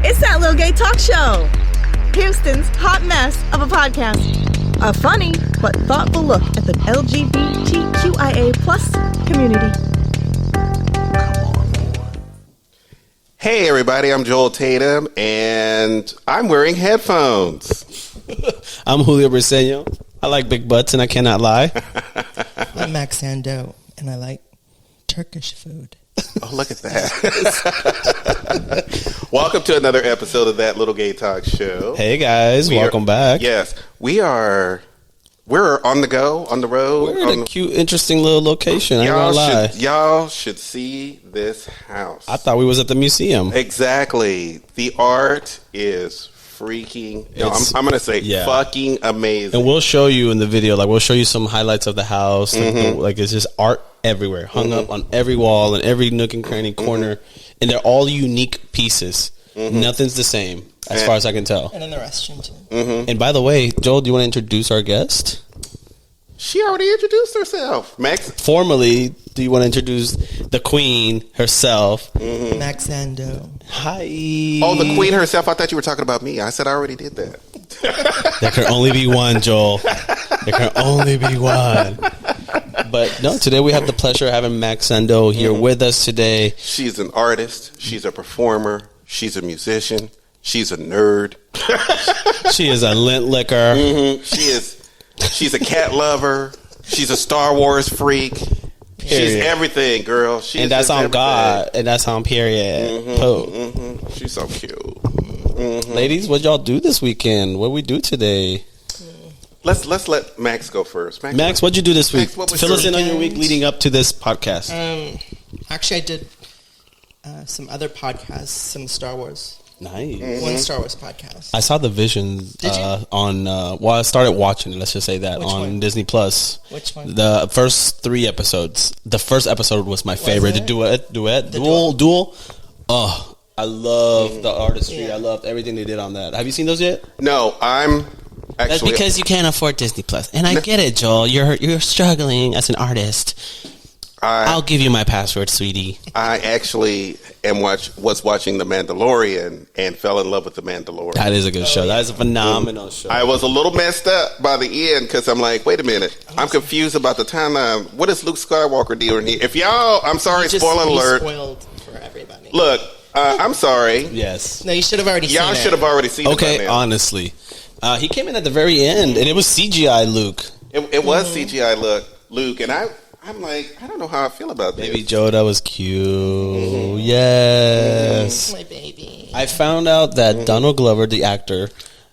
It's that little gay talk show. Houston's hot mess of a podcast. A funny but thoughtful look at the LGBTQIA plus community. Hey everybody, I'm Joel Tatum and I'm wearing headphones. I'm Julio Briseño. I like big butts and I cannot lie. I'm Max Xandaux and I like Turkish food. Oh, look at that. Welcome to another episode of That Little Gay Talk Show. Hey guys, welcome back. Yes, we're on the go, on the road. We're in a cute, interesting little location. I ain't gonna lie. Y'all should see this house. I thought we was at the museum. Exactly. The art is freaking, I'm going to say fucking amazing. And we'll show you in the video, like we'll show you some highlights of the house. Like it's just art everywhere, hung up on every wall and every nook and cranny corner. And they're all unique pieces. Nothing's the same as far as I can tell. And in the restroom too. And by the way, Joel, do you want to introduce our guest? She already introduced herself. Max. Formally, do you want to introduce the queen herself? Max Xandaux. Hi. Oh, the queen herself. I thought you were talking about me. I said I already did that. There can only be one, Joel. There can only be one. But no, today we have the pleasure of having Max Xandaux here with us today. She's an artist. She's a performer. She's a musician. She's a nerd. She is a lint licker. She's a cat lover. She's a Star Wars freak. She's everything, girl. And that's on God. And that's on period. She's so cute. Ladies, what y'all do this weekend? What we do today? Let's let Max go first. Max, what'd you do this week? Max, fill us in on your week leading up to this podcast. Actually, I did some other podcasts, some Star Wars. Nice. One Star Wars podcast. I saw the Visions on. I started watching it. Let's just say that on Disney Plus. Which one? The first 3 episodes. The first episode was my favorite. The duel. Oh, I love the artistry. Yeah. I loved everything they did on that. Have you seen those yet? No, I'm actually. That's because you can't afford Disney Plus, and I get it, Joel. You're struggling as an artist. I'll give you my password, sweetie. I actually was watching The Mandalorian and fell in love with The Mandalorian. That is a good show. That is a phenomenal show. I was a little messed up by the end because I'm like, wait a minute. I'm confused about the timeline. What is Luke Skywalker doing here? If y'all, I'm sorry, spoiler alert. Spoiled for everybody. Look, I'm sorry. Yes. No, you should have already seen it. Y'all should have already seen it. Okay, honestly. He came in at the very end, and it was CGI Luke. It was CGI Luke, and I'm like, I don't know how I feel about this. Baby Yoda was cute. Yes. My baby. I found out that Donald Glover, the actor,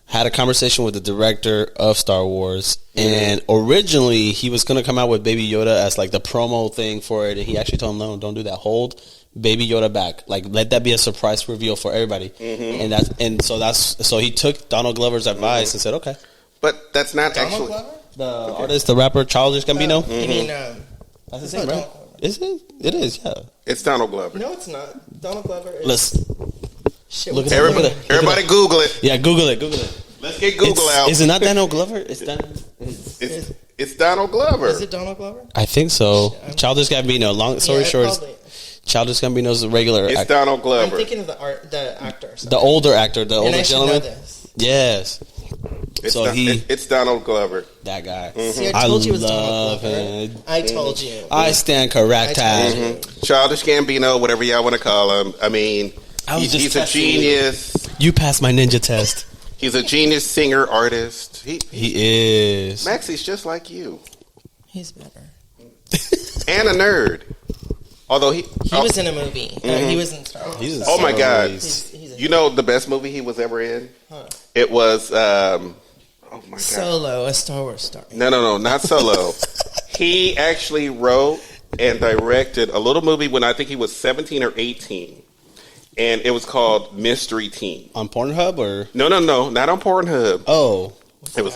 had a conversation with the director of Star Wars, and originally he was going to come out with Baby Yoda as like the promo thing for it, and he actually told him, no, don't do that. Hold Baby Yoda back. Like, let that be a surprise reveal for everybody. So he took Donald Glover's advice and said, okay. But that's not Donald actually Glover? The artist, the rapper, Childish Gambino. You mean that's the same, right? Is it? It is, yeah. It's Donald Glover. No, it's not. Donald Glover is... Let's look at everybody Google it. Yeah, Google it. Let's get Google out. Is it not Donald Glover? It's Donald Glover. Is it Donald Glover? I think so. Childish Gambino. Long story short, Childish Gambino's a regular actor. It's Donald Glover. I'm thinking of the actor. The older actor, the older gentleman. Know this. Yes. It's Donald Glover. That guy. See, I told you it was Donald Glover. I told you. I stand corrected. Childish Gambino, whatever y'all want to call him. I mean, he's a genius. You passed my ninja test. He's a genius singer, artist. He is. Max, he's just like you. He's better. And a nerd. Although he was in a movie. He was in Star Wars. Oh my God. He's you know the best movie he was ever in? Huh. It was oh my God. Solo, a Star Wars star. No, not Solo. He actually wrote and directed a little movie when I think he was 17 or 18. And it was called Mystery Team. On Pornhub or? No, not on Pornhub. Oh. It was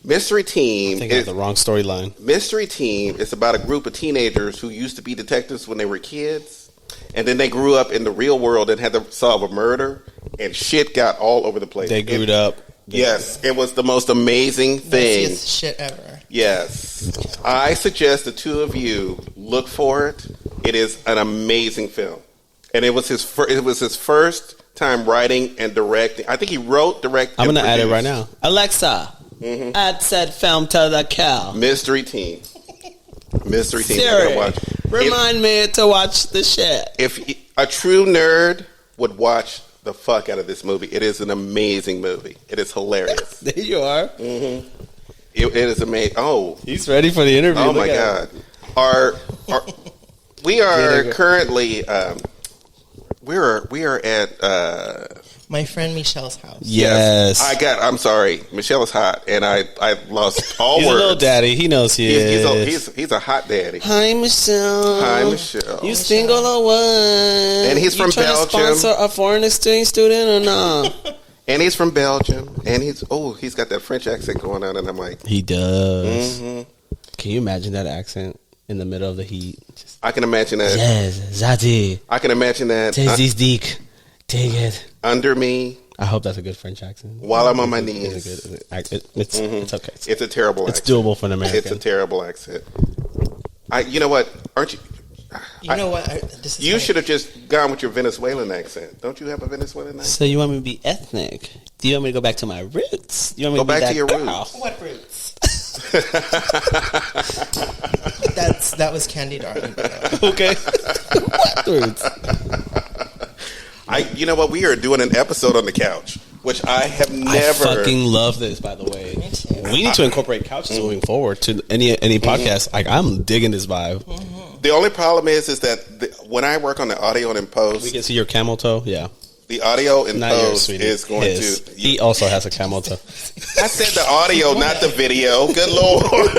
Mystery Team. I think I have the wrong storyline. Mystery Team is about a group of teenagers who used to be detectives when they were kids. And then they grew up in the real world and had to solve a murder. And shit got all over the place. They grew up. Yes. It was the most amazing thing. Messiest shit ever. Yes. I suggest the two of you look for it. It is an amazing film. And it was his first time writing and directing. I think he wrote, directed. I'm gonna add it right now. Alexa, add said film to the cow. Mystery Team. Mystery Team. Siri, Watch. remind me to watch the shit. If a true nerd would watch the fuck out of this movie, it is an amazing movie. It is hilarious. There you are. It is amazing. Oh, He's ready for the interview. oh Look my at God. him. We are currently we are at My friend Michelle's house. Yes. I'm sorry. Michelle is hot, and I lost all He's words. a little daddy. He knows he is. He's a hot daddy. Hi, Michelle. Hi, Michelle. You single or what? And he's from Belgium. To sponsor a foreign exchange student or not? And he's from Belgium, and he's got that French accent going on, and I'm like, He does. Can you imagine that accent in the middle of the heat? Just, I can imagine that. yes, Zati. I can imagine that Take this dick. Take it. under me I hope that's a good French accent. while I'm on my It's knees. it's okay. It's a terrible It's accent. doable for an American. It's a terrible accent. You know what? Aren't you? You know what? You should have just gone with your Venezuelan accent. Don't you have a Venezuelan accent? So you want me to be ethnic? Do you want me to go back to my roots? You want me Go to be back that to your girl? roots. What roots? That was Candy Darling. Okay. What roots? You know what? We are doing an episode on the couch, which I have never. I fucking love this, by the way. Me too. We need to incorporate couches moving forward to any podcast. Like, I'm digging this vibe. The only problem is that when I work on the audio and in post, We can see your camel toe. Yeah. the audio in Not yours, post sweetie. is going His. to. He also has a camel toe. I said the audio, not the video. Good Lord.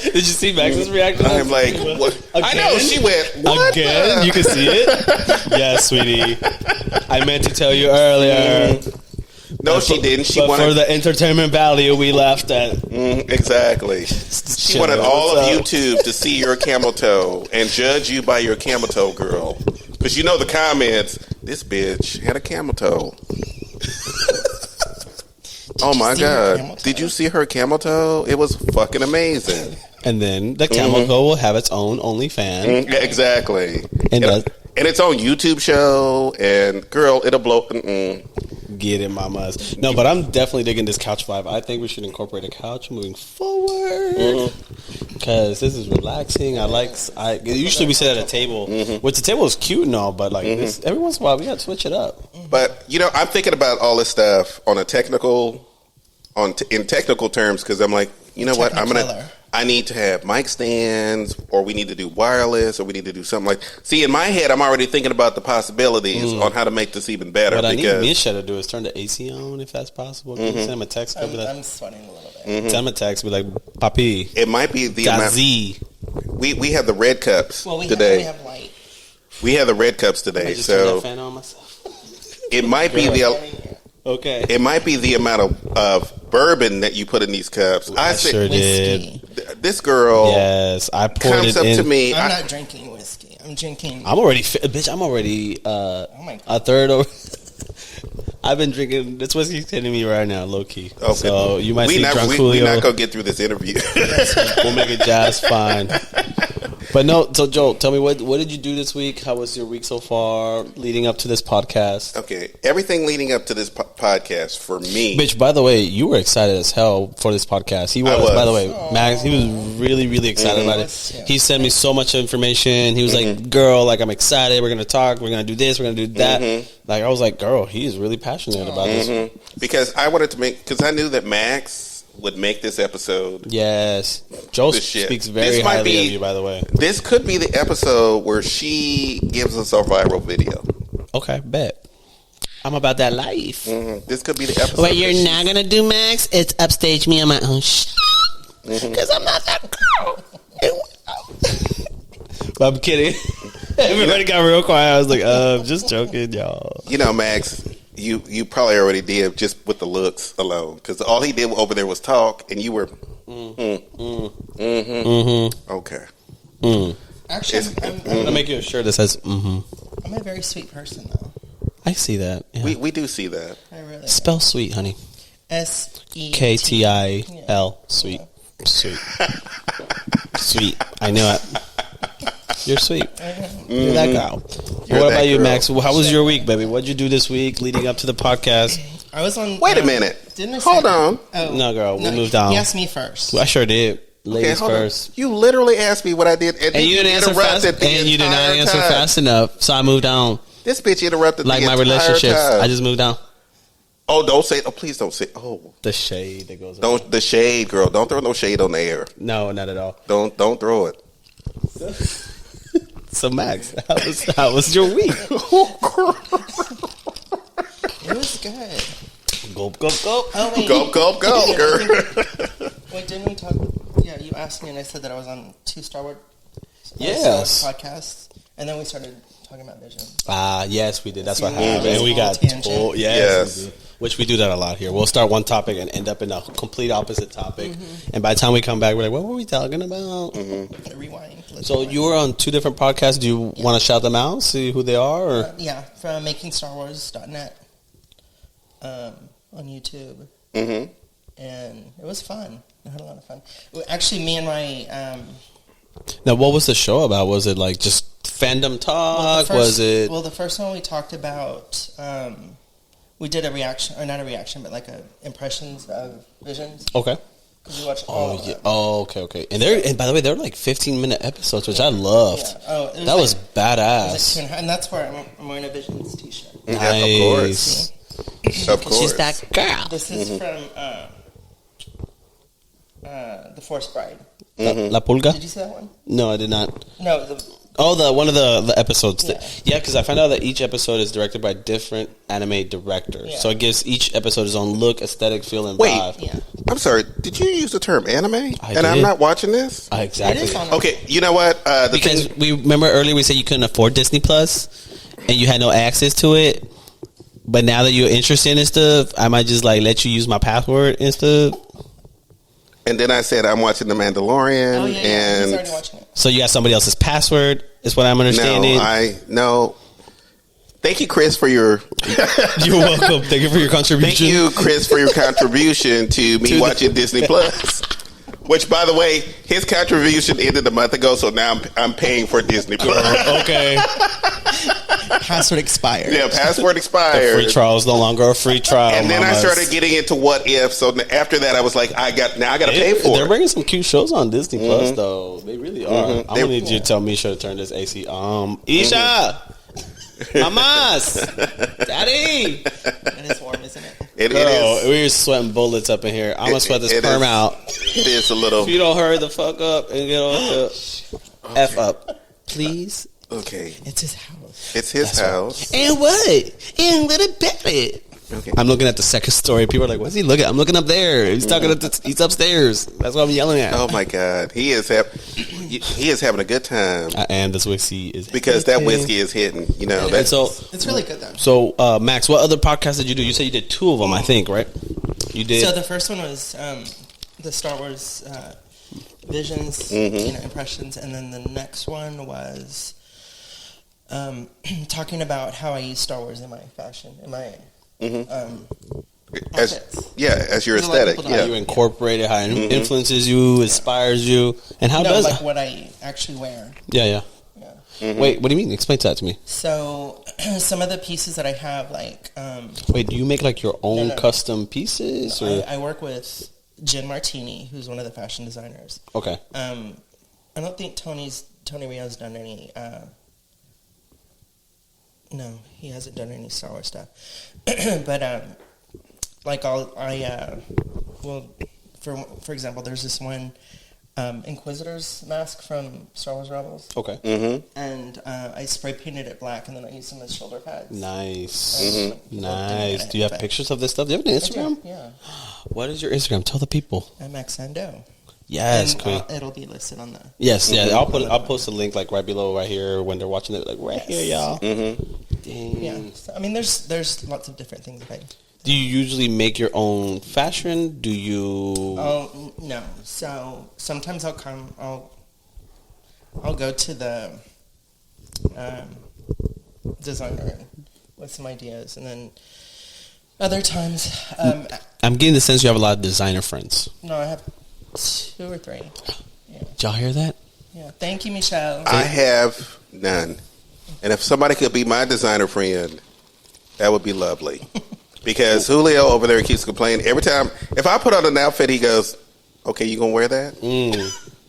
Did you see Max's reaction? I'm like, what? I know. She went, what? Again? You can see it? Yes, sweetie. I meant to tell you earlier. No, she didn't. She But wanted. for the entertainment value, we left at. Exactly. She Chill. wanted all of What's up? YouTube to see your camel toe and judge you by your camel toe, girl. Because you know the comments, this bitch had a camel toe. Oh my see her camel God. toe? Did you see her camel toe? It was fucking amazing. And then the camel toe will have its own OnlyFans. Exactly. And And its own YouTube show. And girl, it'll blow. Get it, mamas. No, but I'm definitely digging this couch vibe. I think we should incorporate a couch moving forward because this is relaxing. Usually we sit at a table, which the table is cute and all, but like this, every once in a while we got to switch it up. But, I'm thinking about all this stuff on a technical, in technical terms because I'm like, you know what? Technicolor. I need to have mic stands, or we need to do wireless, or we need to do something like. See, in my head, I'm already thinking about the possibilities on how to make this even better. What I because need Misha to do is turn the AC on if that's possible. Can you send him a text? Be like, I'm sweating a little bit. send him a text. Be like, Papi, it might be the amount. Gazi. We have the red cups Well, we today. have light. We have the red cups today, I just turn so that fan on myself. it might be the. Okay. It might be the amount of bourbon that you put in these cups. I said, sure did. Whiskey. This girl Yes, I poured comes it up in. to me. I'm not drinking whiskey. I'm drinking. I'm already, bitch. I'm already my God. a third over. I've been drinking. This whiskey's hitting me right now, low key. Okay. So you might see drunk we're Julio. not gonna get through this interview. We'll make it just fine. But no, so Joel, tell me what did you do this week? How was your week so far, leading up to this podcast? Okay, everything leading up to this podcast for me. Bitch, by the way, you were excited as hell for this podcast. He was. By the way, Max, he was really, really excited about it. Yeah. He sent me so much information. He was like, girl, like, I'm excited. We're going to talk. We're going to do this. We're going to do that. Like, I was like, girl, he is really passionate about this. Because I wanted to because I knew that Max would make this episode. Yes. Joel This shit. speaks very This might highly be- of you, by the way. This could be the episode where she gives us a viral video. Okay, bet. I'm about that life. This could be the episode. What that you're she- not gonna do, Max? It's upstage me on my own shit. Because I'm not that girl. But I'm kidding. Everybody got real quiet. I was like, just joking, y'all. You know, Max, you probably already did just with the looks alone. Because all he did over there was talk, and you were. Okay. Actually, I'm gonna make you a shirt that says, I'm a very sweet person, though. I see that. Yeah. We do see that. I really Spell sweet, honey. S-E-T. KTIL. Sweet. Sweet. Sweet. I knew it. You're sweet. You're that girl. You're What that about you, girl. Max? How was your week, baby? What'd you do this week leading up to the podcast? I was on. Wait a minute. Didn't I Hold say- on. Oh, No, girl, we moved on. He asked me first. I sure did. Ladies Okay, hold on. first. You literally asked me what I did, And you didn't answer fast. interrupted the And you did not entire answer time. fast enough, so I moved on. This bitch interrupted Like the my entire relationships, time. I just moved on. Oh, don't say. Oh, please don't say. Oh, The shade that goes on. don't the shade, girl. Don't throw no shade on the air. No, not at all. Don't throw it. So, Max, how was your week? It was good. Gulp, gulp, gulp. Oh wait. Go, girl. Wait, didn't we talk? Yeah, you asked me, and I said that I was on 2 Star Wars. Yes. Star Wars podcasts, and then we started talking about Vision. Yes, we did. That's what See, happened. yeah, And we got tangent. told. Yes. We do. Which we do that a lot here. We'll start one topic and end up in a complete opposite topic. And by the time we come back, we're like, what were we talking about? Rewind. Let's So rewind. you were on 2 different podcasts. Do you want to shout them out? See who they are? Or? Yeah, from MakingStarWars.net on YouTube, Mm-hmm. and it was fun. I had a lot of fun. Actually, me and my Now, what was the show about? Was it like just fandom talk? Was it? Well, the first one we talked about. We did a reaction, or not a reaction, but like impressions of Visions. Okay. Because we watched all Oh, of yeah. them. Oh, okay. And by the way, they're like 15-minute episodes, which I loved. Yeah. Oh, it That was It was badass. like 2.5, and that's where I'm wearing a Visions t-shirt. Yeah, of course. Of course. She's that girl. This is from The Forced Bride. La Pulga? Did you see that one? No, I did not. No, Oh, one of the episodes. Yeah. Yeah, because I found out that each episode is directed by different anime directors. Yeah. So it gives each episode its own look, aesthetic, feel, and Wait. vibe. yeah. I'm sorry. Did you use the term anime? I And I'm did. not watching this. Exactly. It is on Okay, you know what? Because we remember earlier we said you couldn't afford Disney Plus, and you had no access to it. But now that you're interested in stuff, I might just like let you use my password and stuff. And then I said I'm watching The Mandalorian. Oh, yeah, yeah. And He's already watching it. So you got somebody else's password, is what I'm understanding. no. Thank you, Chris, for your. You're welcome. Thank you for your contribution. Thank you, Chris, for your contribution to me watching Disney Plus. Which, by the way, his contribution ended a month ago, so now I'm paying for Disney Plus. Okay. Password expired. Yeah, password The expired. free trial is no longer a free trial. And then I mamas. started getting into what if. So after that, I was like, I got to pay for They're it. bringing some cute shows on Disney Plus, though. They really are. I'm They- gonna need you to tell Misha to turn this AC. Isha, mamas, daddy. It is warm, isn't it? It Girl, is. we're sweating bullets up in here. I'm gonna sweat this it perm is. out. It is a little. If you don't hurry the fuck up and get on the F up, please. Okay, It's his house. it's his house. And what? And what about it? Okay. I'm looking at the second story. People are like, "What's he looking at?" I'm looking up there. He's talking. He's upstairs. That's what I'm yelling at. Oh my God, he is having a good time And this whiskey is because that whiskey is hitting. You know And that. so, It's really good, though. so Max, what other podcasts did you do? You said you did 2 of them, I think, right? You did. So the first one was the Star Wars Visions, impressions, and then the next one was talking about how I use Star Wars in my fashion, in my as outfits. as your There's a lot of aesthetic. people how that- you incorporate it, how it influences you, inspires you, and how No, does like what I actually wear. Yeah. Yeah. Wait, what do you mean? Explain that to me. So some of the pieces that I have, like Wait, do you make like your own No. custom pieces? Or? I work with Jen Martini, who's one of the fashion designers. Okay. I don't think Tony Rio's done any. No, he hasn't done any Star Wars stuff. But for example, there's this one Inquisitor's mask from Star Wars Rebels, Okay. and I spray painted it black, and then I used them as shoulder pads. Nice. Mhm. Nice. Do you have But- pictures of this stuff? Do you have an I do, Instagram? yeah, What is your Instagram? Tell the people. I'm Xandaux. Yes, And, queen. it'll be listed on the. Yes, yeah. I'll post a link like right below, right here when they're watching it. Like right here, y'all. Dang. Yeah, so, I mean, there's lots of different things that I. Do you usually make your own fashion? Do you? Oh no! So sometimes I'll go to the designer with some ideas, and then other times, I'm getting the sense you have a lot of designer friends. no, I have 2 or 3. Yeah, Did y'all hear that? yeah. Thank you, Michelle. I have none. And if somebody could be my designer friend, that would be lovely. Because Julio over there keeps complaining every time. If I put on an outfit, he goes, "Okay, you gonna wear that?"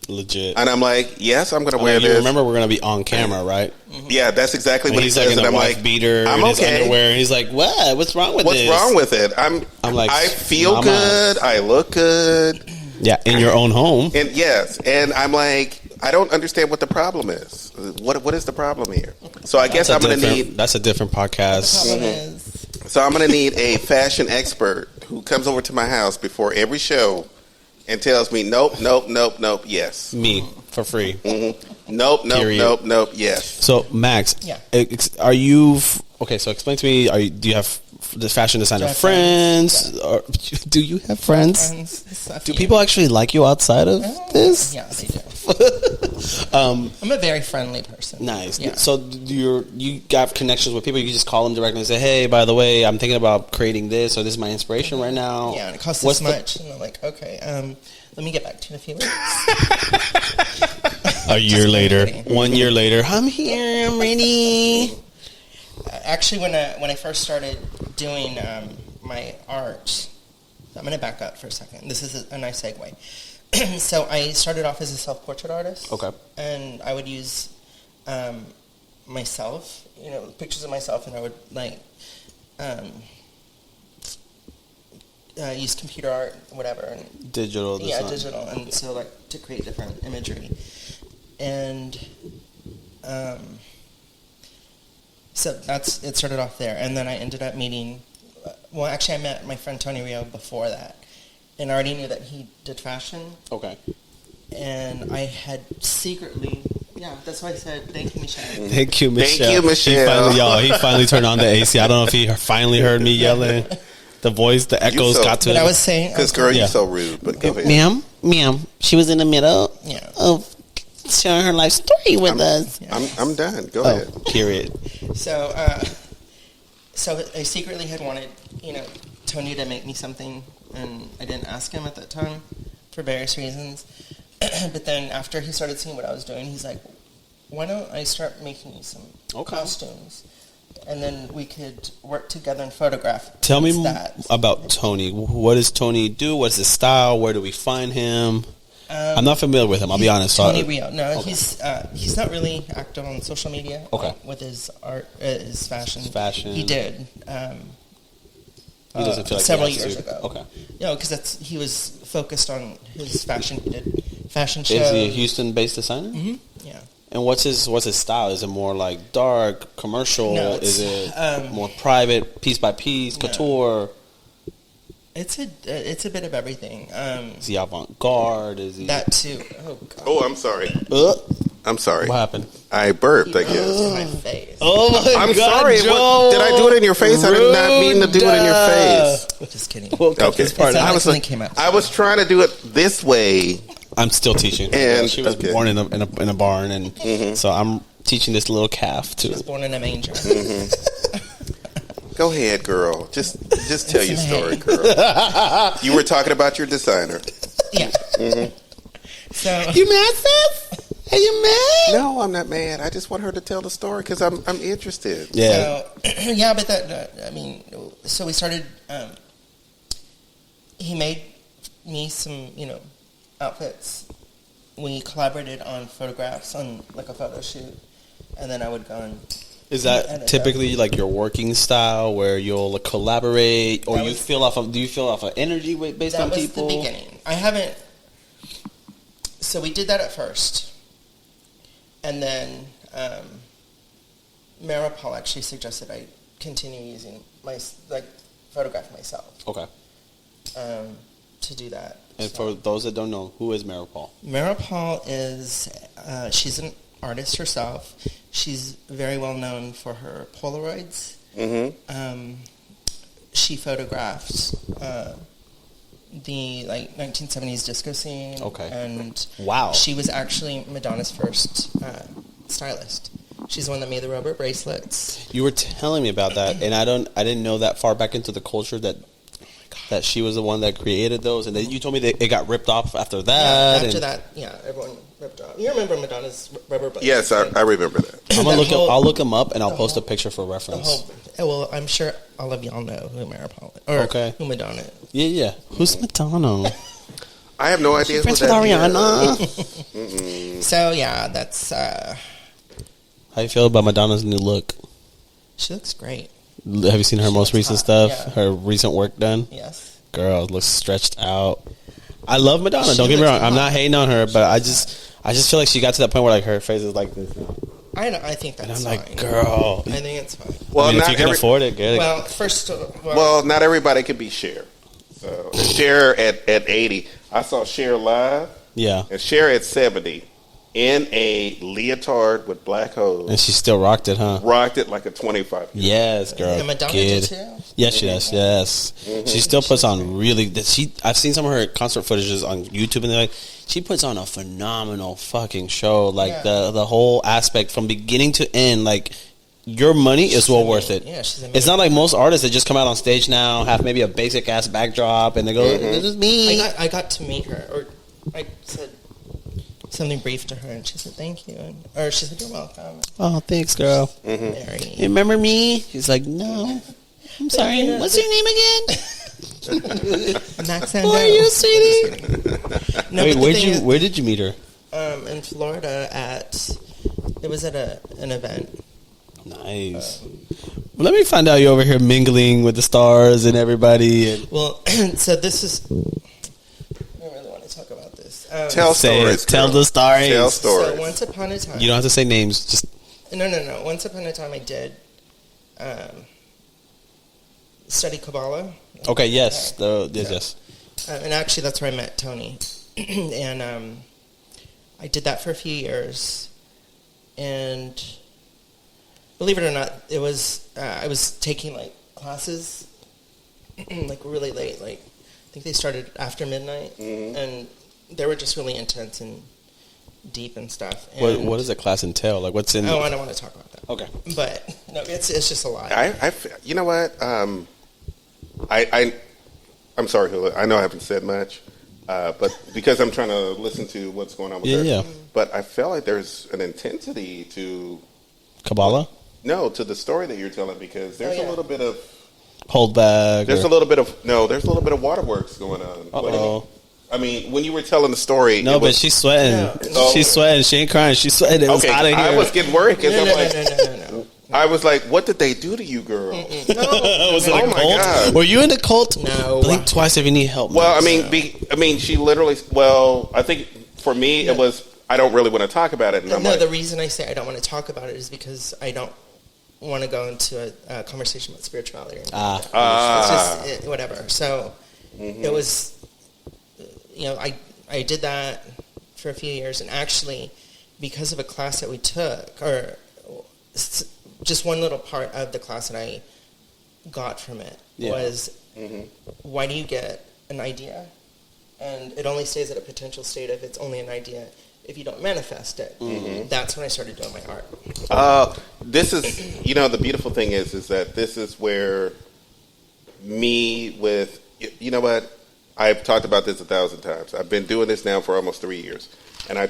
Legit. And I'm like, "Yes, I'm gonna wear You this." remember, we're gonna be on camera, right? Yeah, that's exactly what he he's says. like in And a I'm wife like, beater, I'm in his okay. underwear, and he's like, "What? What's wrong with What's this? wrong with it? I'm like, I feel Mama. good. I look good. Yeah, in your own home. And yes, and I'm like, I don't understand what the problem is. What is the problem here? So I guess I'm going to need. That's a different podcast. The problem is, So I'm going to need a fashion expert who comes over to my house before every show and tells me, nope, nope, nope, nope, yes. Me for free. Mm-hmm. Nope, nope, Period. nope, nope, yes. So Max, Yeah. Are you okay? So explain to me. Do you have the fashion designer Do I have friends? friends? Or do you have friends? a Do few. people actually like you outside of this? Yeah, they do. I'm a very friendly person. Nice. Yeah. So you got connections with people. You can just call them directly and say, "Hey, by the way, I'm thinking about creating this, or this is my inspiration right now." Yeah, and it costs What's this much. And I'm like, okay, let me get back to you in a few weeks. A year later, kidding. 1 year later, I'm here. I'm ready. Actually, when I first started doing my art, I'm going to back up for a second. This is a nice segue. So I started off as a self-portrait artist. Okay. And I would use myself, pictures of myself, and I would use computer art, whatever, and Digital. Design. digital, and so to create different imagery, and so it started off there, and then I ended up meeting. Well, actually, I met my friend Tony Rio before that, and I already knew that he did fashion. Okay. And I had secretly, that's why I said thank you, Michelle. Thank you, Michelle. Thank you, Michelle. He finally turned on the AC. I don't know if he finally heard me yelling. The voice, the echoes got to But him. I was saying, Because, girl, Yeah. you're so rude. But go ahead. Ma'am. She was in the middle Yeah. of sharing her life story with us. I'm done. Go ahead. Period. so I secretly had wanted, Tony to make me something, and I didn't ask him at that time for various reasons. But then after he started seeing what I was doing, he's like, why don't I start making you some costumes? And then we could work together and photograph. Tell me that. about Tony. What does Tony do? What's his style? Where do we find him? I'm not familiar with him. I'll be honest. Tony Rio. No, Okay. he's not really active on social media. Okay. With his art, his fashion. Fashion. He did. He doesn't feel like several he has years to. ago. Okay. Because he was focused on his fashion. He did fashion shows. Is he a Houston-based designer? Mm-hmm. Yeah. And what's his style? Is it more like dark, commercial? No, is it more private, piece by piece, couture? It's a bit of everything. Is he avant-garde? Is he That too. Oh God. Oh, I'm sorry. I'm sorry. What happened? I burped, I guess. In my face. Oh my I'm God, sorry. Joe. Did I do it in your face? I did not mean to do it in your face. Just kidding. We'll cut Okay. this part It out. sounded like something came out. I was trying to do it this way. I'm still teaching. And- She was okay. born in a barn, and so I'm teaching this little calf She to. was born in a manger. Go ahead, girl. Just tell your It's story, me. girl. You were talking about your designer. Yeah. So You mad, sis? Are you mad? No, I'm not mad. I just want her to tell the story because I'm interested. Yeah. So, but so we started. He made me some, outfits. We collaborated on photographs on like a photo shoot, and then I would go and. Is edit that typically like your working style, where you'll collaborate, or That you was- feel off of? Do you feel off of energy based That on was people? the beginning. I haven't. So we did that at first, and then Maripaul actually suggested I continue using photograph myself Okay. to do that. And So- for those that don't know, who is Maripaul? Maripaul is she's an artist herself. She's very well known for her Polaroids. Mm-hmm. She photographed the 1970s disco scene. Okay. And Wow. she was actually Madonna's first stylist. She's the one that made the rubber bracelets. You were telling me about that, and I didn't know that far back into the culture that. Oh my God, that she was the one that created those, and then you told me that it got ripped off after Yeah, that. after that, everyone ripped off. You remember Madonna's rubber butt? Yes, I remember that. I'll look them up, and I'll post a picture for reference. Well, I'm sure all of y'all know who Maripaul is, or who Madonna is. Yeah. Who's Madonna? I have no idea. Friends with Ariana. So yeah, that's. How you feel about Madonna's new look? She looks great. Have you seen her most recent stuff? Yeah. Her recent work done? Yes. Girl, looks stretched out. I love Madonna. Don't get me wrong. I'm not hating on her, but I just feel like she got to that point where like her face is like this. I think that's And I'm fine. like, girl. I think it's fine. Well, if you can afford it, get it. Well, not everybody could be Cher. So Cher at 80. I saw Cher live. Yeah. And Cher at 70 in a leotard with black hose. And she still rocked it, huh? Rocked it like a 25. Yes, girl. And Madonna Kid. did too? Yes, she does. Yes. She still puts on really. I've seen some of her concert footages on YouTube, and they're like, she puts on a phenomenal fucking show. Like the whole aspect from beginning to end, like your money is well worth it. Yeah, she's amazing. It's not like most artists that just come out on stage now, have maybe a basic ass backdrop, and they go, "This is me." I got to meet her, or I said something brief to her, and she said thank you, or she said you're welcome. Oh, thanks, girl. Mary. You remember me? She's like, no. I'm sorry. What's your name again? Max Who are you, sweetie? No, Wait, but where did you meet her? in Florida it was at an event. Nice. Well, let me find out you're over here mingling with the stars and everybody. And Well, so this is. I really want to talk about this. Tell stories. Tell the stories. Tell stories. So once upon a time, You don't have to say names. Just no. Once upon a time, I did study Kabbalah. okay. Yes. Yes. And actually, that's where I met Tony, and I did that for a few years, and believe it or not, it was I was taking like classes like really late. Like I think they started after midnight, and they were just really intense and deep and stuff. And what does a class entail? Like what's in? Oh, I don't want to talk about that. Okay. But no, it's just a lot. You know what? I'm sorry, Hula. I know I haven't said much, but because I'm trying to listen to what's going on with her. Yeah. But I felt like there's an intensity to Kabbalah? No, to the story that you're telling, because there's a little bit of Hold back. there's a little bit of waterworks going on. Uh-oh. I mean, when you were telling the story, No, but she's sweating. No. She's sweating. She ain't crying. She's sweating. It was okay. hot in here. I was getting worried because No. I was like, what did they do to you, girl? No. Was it Oh a my cult? God. Were you in the cult? No. Blink twice if you need help. Well, Max. I mean, she literally. Well, I think for me it was. I don't really want to talk about it. And I'm like, The reason I say I don't want to talk about it is because I don't want to go into a conversation about spirituality. It's just whatever. So it was, I did that for a few years, and actually, because of a class that we took, or just one little part of the class that I got from it was, why do you get an idea, and it only stays at a potential state if it's only an idea. If you don't manifest it, that's when I started doing my art. This is, the beautiful thing is that this is where me with, you know what? I've talked about this 1,000 times. I've been doing this now for almost 3 years. And I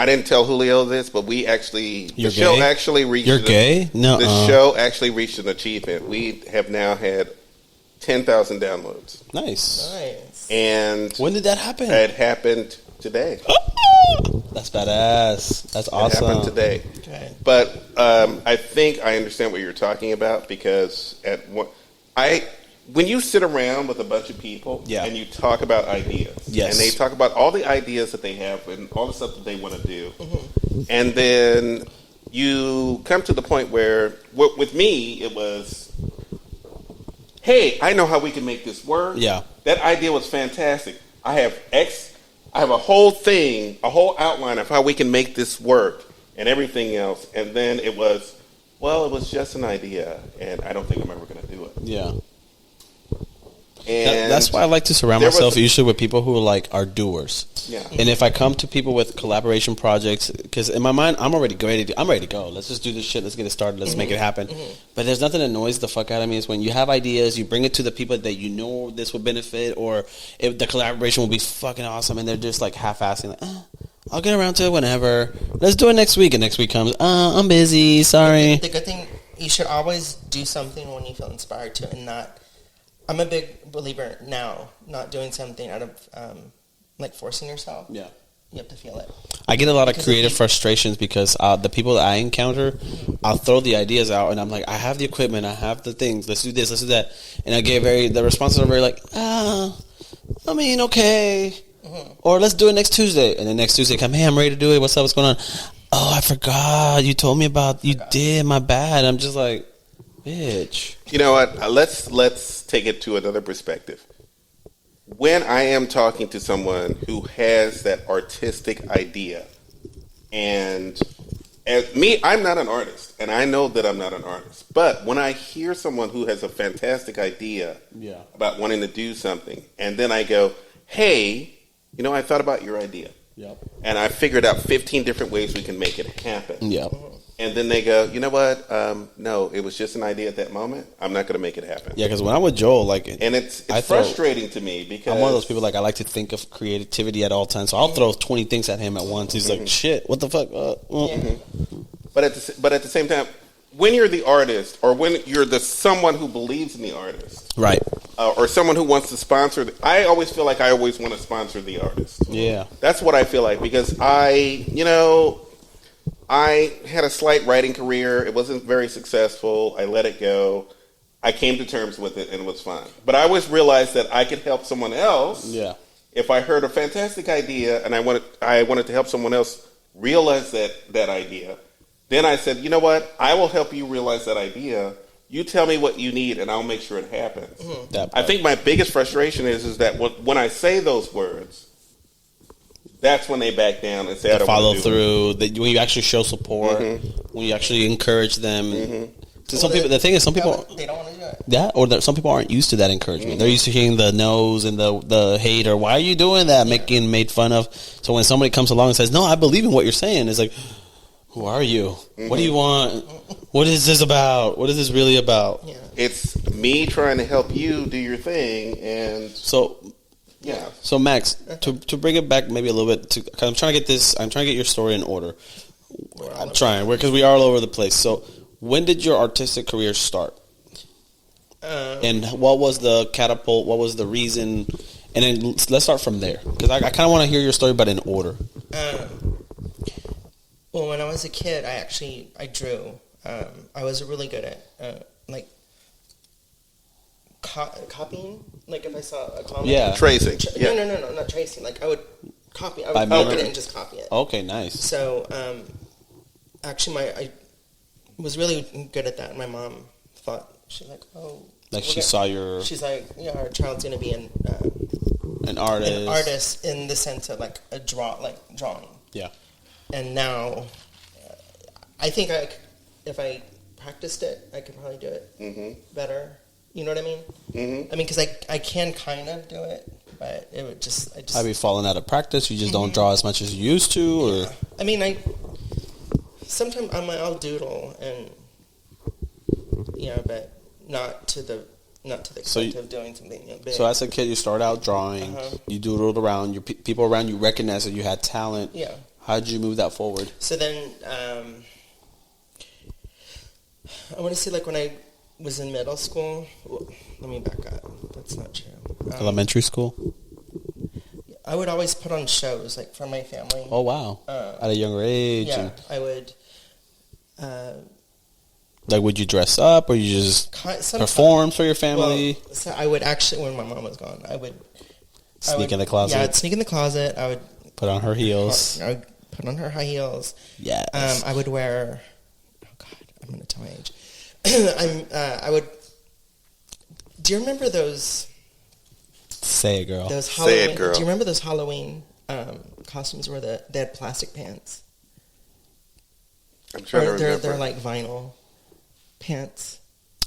didn't tell Julio this, but we actually, You're the show gay? actually reached. You're gay? No. The show actually reached an achievement. We have now had 10,000 downloads. Nice. And When did that happen? it happened today. That's badass. That's awesome. It happened today. Okay. But I think I understand what you're talking about, because when you sit around with a bunch of people and you talk about ideas, and they talk about all the ideas that they have and all the stuff that they want to do, and then you come to the point where, with me, it was, hey, I know how we can make this work. Yeah. That idea was fantastic. I have a whole thing, a whole outline of how we can make this work and everything else. And then it was just an idea, and I don't think I'm ever going to do it. Yeah. And that's why I like to surround myself usually with people who are doers. Yeah. And if I come to people with collaboration projects, because in my mind, I'm ready to go. Let's just do this shit. Let's get it started. Let's make it happen. But there's nothing that annoys the fuck out of me is when you have ideas, you bring it to the people that you know this will benefit, or if the collaboration will be fucking awesome, and they're just like half-assing, like, I'll get around to it whenever. Let's do it next week. And next week comes, I'm busy. Sorry. The good thing, you should always do something when you feel inspired to, and not. I'm a big believer now, not doing something out of like forcing yourself. Yeah. You have to feel it. I get a lot of creative frustrations because the people that I encounter, I'll throw the ideas out and I'm like, I have the equipment, I have the things, let's do this, let's do that. And I get the responses are very like, I mean, okay. Or let's do it next Tuesday. And then next Tuesday come, hey, I'm ready to do it. What's up? What's going on? Oh, I forgot. You told me about, you did, my bad. I'm just like, bitch. You know what? Let's take it to another perspective. When I am talking to someone who has that artistic idea, and as me, I'm not an artist, and I know that I'm not an artist. But when I hear someone who has a fantastic idea about wanting to do something, and then I go, hey, you know, I thought about your idea. Yep. And I figured out 15 different ways we can make it happen. Yep. And then they go, you know what? No, it was just an idea at that moment. I'm not going to make it happen. Yeah, because when I'm with Joel, and it's frustrating to me because I'm one of those people, like, I like to think of creativity at all times. So I'll throw 20 things at him at once. He's like, shit, what the fuck? But at the same time, when you're the artist, or when you're someone who believes in the artist, right, or someone who wants to sponsor, I always feel like I always want to sponsor the artist. Yeah, that's what I feel like, because I had a slight writing career. It wasn't very successful. I let it go. I came to terms with it, and it was fine. But I always realized that I could help someone else. Yeah. If I heard a fantastic idea and I wanted to help someone else realize that idea, then I said, you know what? I will help you realize that idea. You tell me what you need, and I'll make sure it happens. I think my biggest frustration is that when I say those words, that's when they back down and say, I don't follow want to do through. When you actually show support, when you actually encourage them. Some people, the thing is, some people they don't want to do it. Yeah, or some people aren't used to that encouragement. They're used to hearing the no's and the hate, or why are you doing that? Making made fun of. So when somebody comes along and says, "No, I believe in what you're saying," it's like, who are you? What do you want? What is this about? What is this really about? Yeah. It's me trying to help you do your thing, and So Max, to bring it back maybe a little bit, cause I'm trying to get your story in order. I'm trying, because we are all over the place. So when did your artistic career start? And what was the catapult? What was the reason? And then let's start from there, because I kind of want to hear your story, but in order. Well, when I was a kid, I drew. I was really good at copying. Like if I saw a comic, tracing. No, not tracing. Like I would copy. I would look at it and just copy it. Okay, nice. So actually, I was really good at that. My mom thought, she's like, oh, like she saw your. She's like, yeah, our child's gonna be an artist. An artist in the sense of like drawing. Yeah. And now, I think if I practiced it, I could probably do it better. You know what I mean? I mean, because I can kind of do it, but it would just... Have you fallen out of practice? You just don't draw as much as you used to? Or? Yeah. I mean, sometimes I'll doodle, and... Yeah, but not to the extent of doing something big. So as a kid, you start out drawing, you doodled around, your people around you recognized that you had talent. Yeah. How did you move that forward? So then, I want to say, like, when I was in middle school... Well, let me back up. That's not true. Elementary school? I would always put on shows, like, for my family. Oh, wow. At a younger age? Yeah, I would... like, would you dress up, or you just perform for your family? Well, so I would actually, when my mom was gone, I would... Sneak in the closet? Yeah, I'd sneak in the closet. I would... Put on her heels. I would put on her high heels. Yes. I would wear... Oh, God, I'm going to tell my age. I would... Do you remember those... Say it, girl. Say it, girl. Do you remember those Halloween costumes where they had plastic pants? I'm trying to remember. They're like vinyl pants.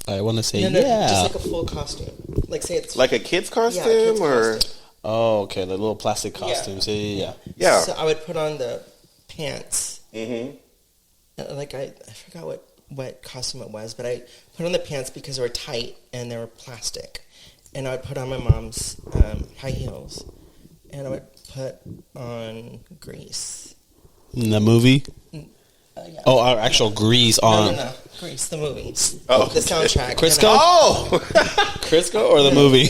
I want to say, no, just like a full costume. Like, say it's... Like a kid's costume? Yeah, a kid's or... costume. Oh, okay, the little plastic costumes. Yeah. So I would put on the pants. Mm-hmm. Like I forgot what costume it was, but I put on the pants because they were tight and they were plastic. And I would put on my mom's high heels. And I would put on Grease. In the movie? Yeah. Oh, our actual Grease on... No. Grease, the movie. Oh. The soundtrack. Crisco? Crisco or the movie?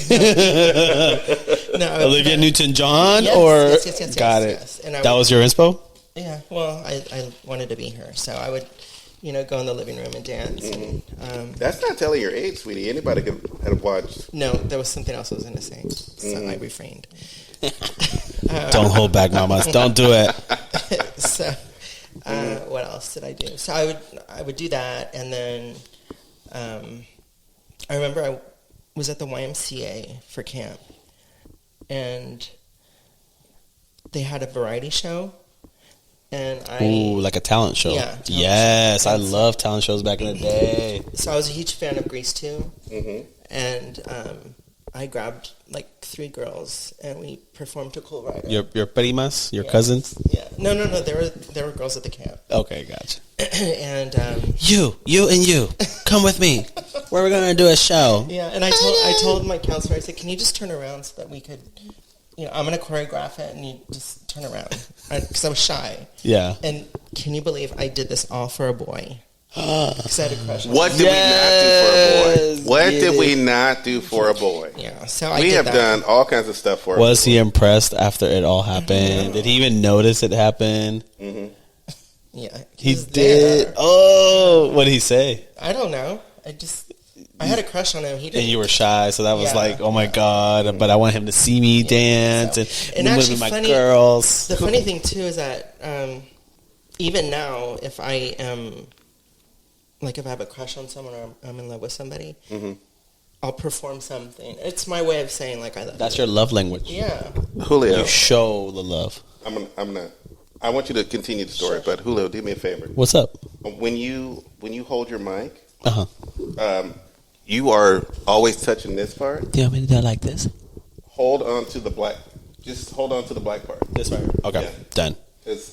No. Olivia Newton-John? Yes. Got it. Yes. And that was your inspo? Yeah, well, I wanted to be her. So I would, go in the living room and dance. Mm-hmm. And, that's not telling your age, sweetie. Anybody could have watched. No, there was something else I was going to say. So I refrained. Don't hold back, mamas. Don't do it. So, what else did I do? So I would do that, and then I remember I was at the YMCA for camp, and they had a variety show, and Ooh, like a talent show. Yeah. Yes, I love talent shows back in the day. So I was a huge fan of Grease too, and I grabbed like 3 girls and we performed to Cool Rider. Your primas, your cousins? Yeah. No. There were girls at the camp. Okay, gotcha. And you and you, come with me. We're gonna do a show. Yeah, and I told my counselor, I said, can you just turn around so that we could, I'm gonna choreograph it and you just turn around, because I was shy. Yeah. And can you believe I did this all for a boy? Because I had a crush on him. What did we not do for a boy? What did we not do for a boy? Yeah, so we have done all kinds of stuff for a boy. Was he impressed after it all happened? Did he even notice it happened? Yeah. He did. There. Oh, what did he say? I don't know. I had a crush on him. He didn't. And you were shy, so that was like, oh my God, but I want him to see me dance and move with my girls. The funny thing, too, is that even now, if I am... Like if I have a crush on someone or I'm in love with somebody, I'll perform something. It's my way of saying like I love you. That's your love language. Yeah. Julio, you show the love. I want you to continue the story, but Julio, do me a favor. What's up? When you hold your mic, you are always touching this part. Do you want me to do it like this? Hold on to the black. Just hold on to the black part. This part. Okay. Yeah. Done.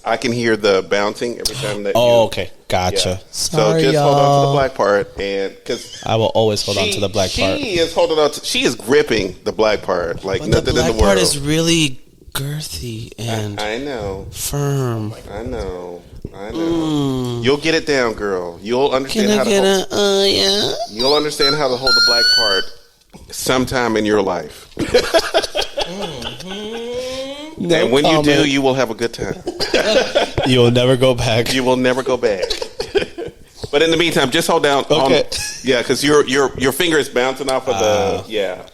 I can hear the bouncing every time that. Okay, gotcha. Yeah. Sorry, so just hold on to the black part, and because I will always hold on to the black part. She is holding on. She is gripping the black part like nothing in the world. The black part is really girthy and I know firm. I know. You'll get it down, girl. You'll understand how to hold. You'll understand how to hold the black part sometime in your life. No and when comment. You do, you will have a good time. You will never go back. You will never go back. But in the meantime, just hold down. Okay. Because your finger is bouncing off of the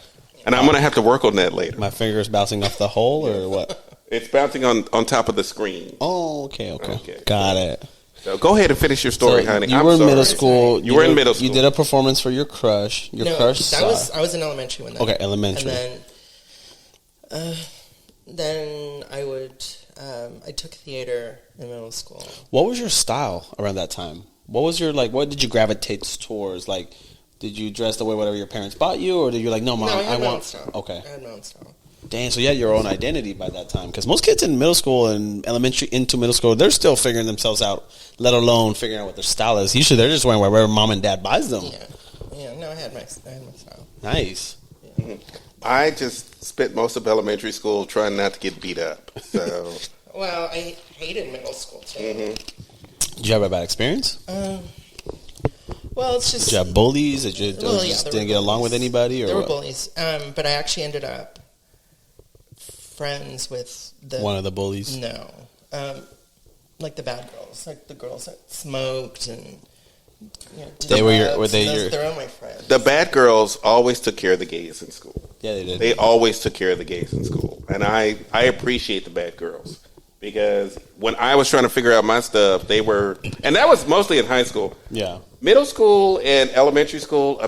and I'm gonna have to work on that later. My finger is bouncing off the hole, or what? It's bouncing on top of the screen. Oh, okay. Got it. So go ahead and finish your story, honey. You were in middle school. You were in middle school. You did a performance for your crush. I was in elementary when that. Okay, elementary. And then I would. I took theater in middle school. What was your style around that time? What was your what did you gravitate towards? Like, did you dress the way whatever your parents bought you, or did you no, Mom, I want style. Okay. I had my own style. Dang, so you had your own identity by that time. Because most kids in middle school and elementary into middle school, they're still figuring themselves out, let alone figuring out what their style is. Usually they're just wearing whatever mom and dad buys them. Yeah. No, I had my style. Nice. Yeah. Mm-hmm. I just spent most of elementary school trying not to get beat up. So. Well, I hated middle school too. Mm-hmm. Did you have a bad experience? Well, it's just... Did you have bullies? Did you didn't get along with anybody? Or there were bullies. But I actually ended up friends with one of the bullies? No. Like the bad girls. Like the girls that smoked and... They were your... They're all my friends. The bad girls always took care of the gays in school. Yeah, they did. They always took care of the gays in school. And I appreciate the bad girls. Because when I was trying to figure out my stuff, they were... And that was mostly in high school. Yeah. Middle school and elementary school,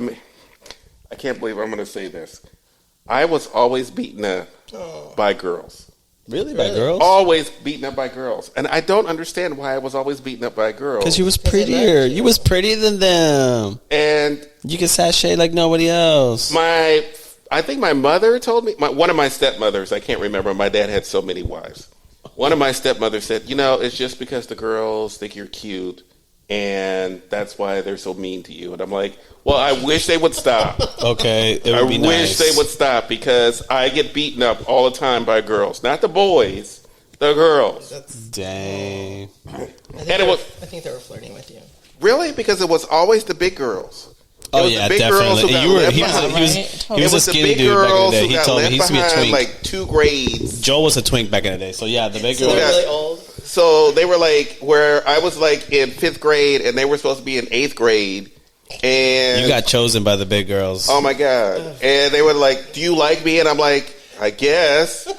I can't believe I'm going to say this. I was always beaten up by girls. Really? By girls? Always beaten up by girls. And I don't understand why I was always beaten up by girls. Because you was prettier. You was prettier than them. And... You could sashay like nobody else. My I think my mother told me, one of my stepmothers, I can't remember, my dad had so many wives. One of my stepmothers said, it's just because the girls think you're cute, and that's why they're so mean to you. And I'm like, well, I wish they would stop. Okay, it would be nice. I wish they would stop, because I get beaten up all the time by girls. Not the boys, the girls. Dang. I think they were flirting with you. Really? Because it was always the big girls. Oh yeah, definitely. He was a skinny dude back in the day. He told me he used to be a twink. Like 2 grades. Joel was a twink back in the day. So yeah, the big girls. They're really old. So they were like where I was like in 5th grade, and they were supposed to be in 8th grade. And you got chosen by the big girls. Oh my god! And they were like, "Do you like me?" And I'm like, "I guess.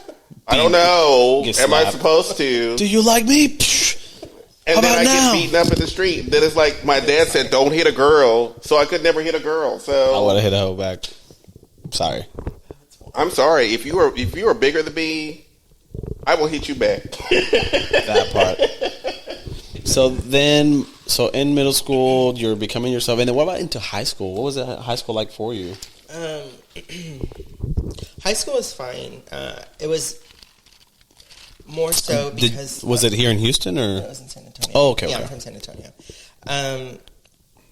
I don't know. Am I supposed to? Do you like me?" And then I get beaten up in the street. Then it's like my dad said, "Don't hit a girl," so I could never hit a girl. So I would have hit a hoe back. Sorry. I'm sorry. If you were bigger than me, I will hit you back. That part. So in middle school, you're becoming yourself, and then what about into high school? What was high school like for you? High school was fine. It was more so because... Was it here in Houston, or...? It was in San Antonio. Oh, okay. Yeah, I'm from San Antonio.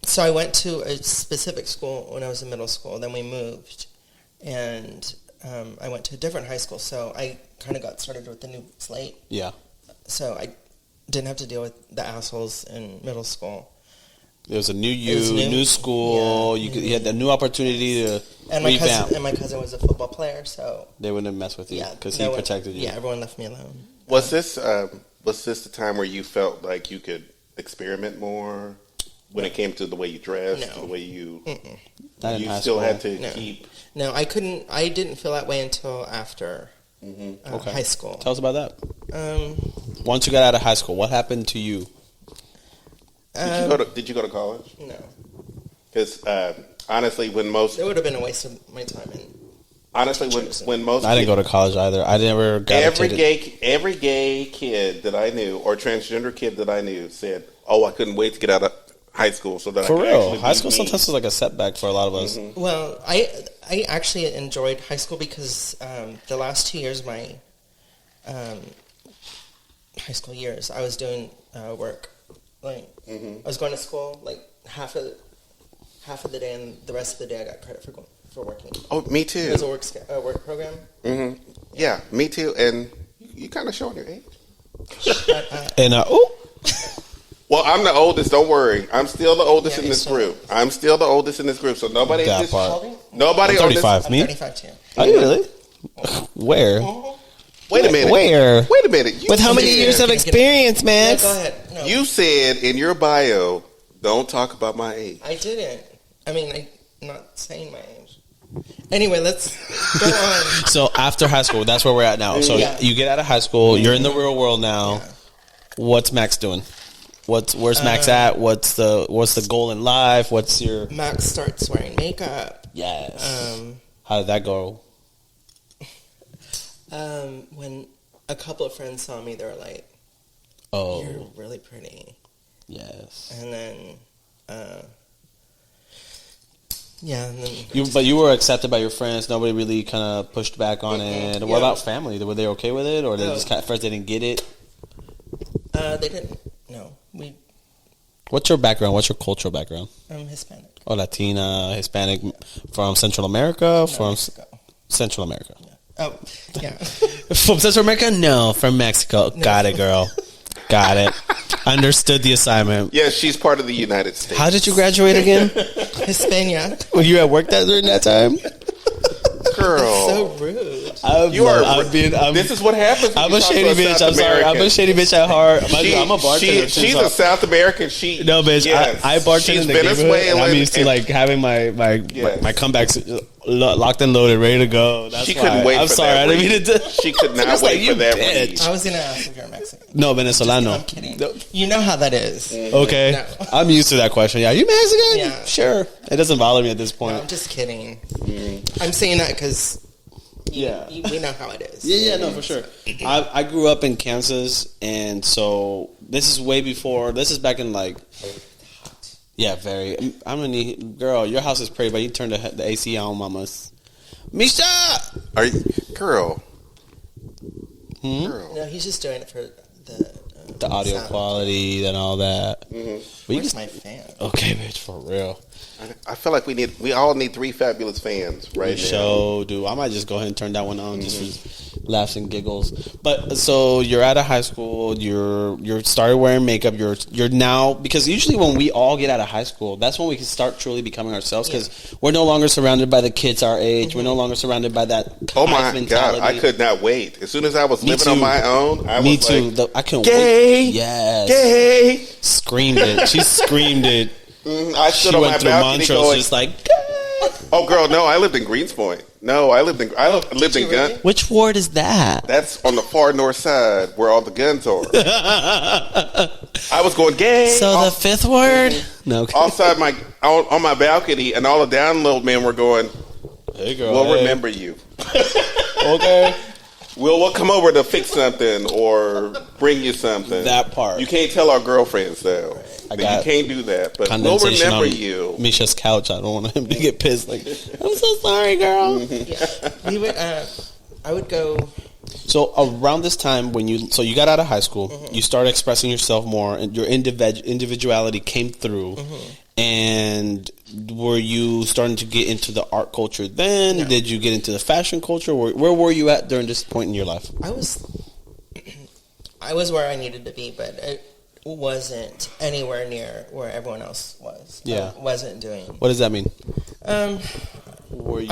So I went to a specific school when I was in middle school. Then we moved, and I went to a different high school. So I kind of got started with the new slate. Yeah. So I didn't have to deal with the assholes in middle school. It was a new school. Yeah. You had the new opportunity to revamp. And my cousin was a football player, so they wouldn't mess with you because he protected you. Yeah, everyone left me alone. Was this the time where you felt like you could experiment more when it came to the way you dressed, the way you still had to keep? No, I couldn't. I didn't feel that way until after high school. Tell us about that. Once you got out of high school, what happened to you? Did you go to college? No. Because honestly, when most... It would have been a waste of my time. Honestly, when most... I didn't go to college either. I never got every gay kid that I knew, or transgender kid that I knew, said, "Oh, I couldn't wait to get out of high school so that I could actually high school sometimes was like a setback for a lot of us. Mm-hmm. Well, I actually enjoyed high school because the last 2 years of my high school years, I was doing work. Like I was going to school like half of the day, and the rest of the day I got credit for working. Oh, me too. It was a work program. Mm-hmm. Yeah, me too. And you kind of showing your age. And well, I'm the oldest. Don't worry. I'm still the oldest in this group. I'm still the oldest in this group. So nobody. That part. Nobody. I'm 35. I'm me. 35 too. Are you really? Where? Wait a minute. Where? Wait a minute. With how many years of experience, man? No, go ahead. No. You said in your bio, "Don't talk about my age." I didn't. I mean, I'm not saying my age. Anyway, let's go on. So after high school, that's where we're at now. So you get out of high school, you're in the real world now. Yeah. What's Max doing? Where's Max at? What's the goal in life? What's your... Max starts wearing makeup. Yes. How did that go? When a couple of friends saw me, they were like, "Oh, you're really pretty." Yes. And then, and then you were accepted by your friends. Nobody really kind of pushed back on it. What about family? Were they okay with it, or they just first they didn't get it? They didn't. No, What's your background? What's your cultural background? I'm Hispanic. Oh, Latina, Hispanic, from Central America, from Mexico. Central America. Yeah. Oh, yeah. From Central America? No, from Mexico. No. Got it, girl. Got it. Understood the assignment. Yeah, she's part of the United States. How did you graduate again? Hispania. Were you at work during that time? Girl. That's so rude. This is what happens when I'm a shady bitch. I'm sorry. I'm a shady bitch at heart. I'm a bartender. She's a South American. No, bitch. Yes. I bartend in the neighborhood, and I'm used to like having my comebacks locked and loaded, ready to go. That's she couldn't wait. I'm for sorry. That I didn't mean to. She could not wait for that read. I was gonna ask if you're Mexican. No, Venezolano. I'm kidding. No. You know how that is. Okay. No. I'm used to that question. Yeah, are you Mexican? Yeah. Sure. It doesn't bother me at this point. No, I'm just kidding. I'm saying that because. We know how it is. Yeah, no, for sure. I grew up in Kansas, and so this is way before. This is back in like, very. I'm gonna need girl. Your house is pretty, but you turn the AC on, mamas. Misha! Are you, girl? No, he's just doing it for the audio sound quality and all that. Mm-hmm. Where's my fan? Okay, bitch, for real. I feel like we all need 3 fabulous fans right now. So, dude, I might just go ahead and turn that one on just for laughs and giggles. But so you're out of high school, you're started wearing makeup. You're now, because usually when we all get out of high school, that's when we can start truly becoming ourselves, because we're no longer surrounded by the kids our age. We're no longer surrounded by that. Oh my mentality. God, I could not wait. As soon as I was living on my own, I was like, I couldn't gay, wait. Yes, gay. Screamed it. She screamed it. I stood on my balcony going, just like, oh girl, no, I lived in Greenspoint. No, I lived in Gun. Which ward is that? That's on the far north side where all the guns are. I was going gay. So the 5th ward? No. Okay. Outside on my balcony, and all the download men were going, hey girl, we'll remember you. Okay. We'll come over to fix something or bring you something. That part. You can't tell our girlfriends though. You can't do that. But we'll remember you. Misha's couch. I don't want him to get pissed. Like, I'm so sorry, girl. Yeah. We would. I would go. So around this time when you got out of high school, you started expressing yourself more, and your individuality came through. And were you starting to get into the art culture then? No. Did you get into the fashion culture? Where were you at during this point in your life? I was where I needed to be, but it wasn't anywhere near where everyone else was. Yeah. I wasn't doing. What does that mean? I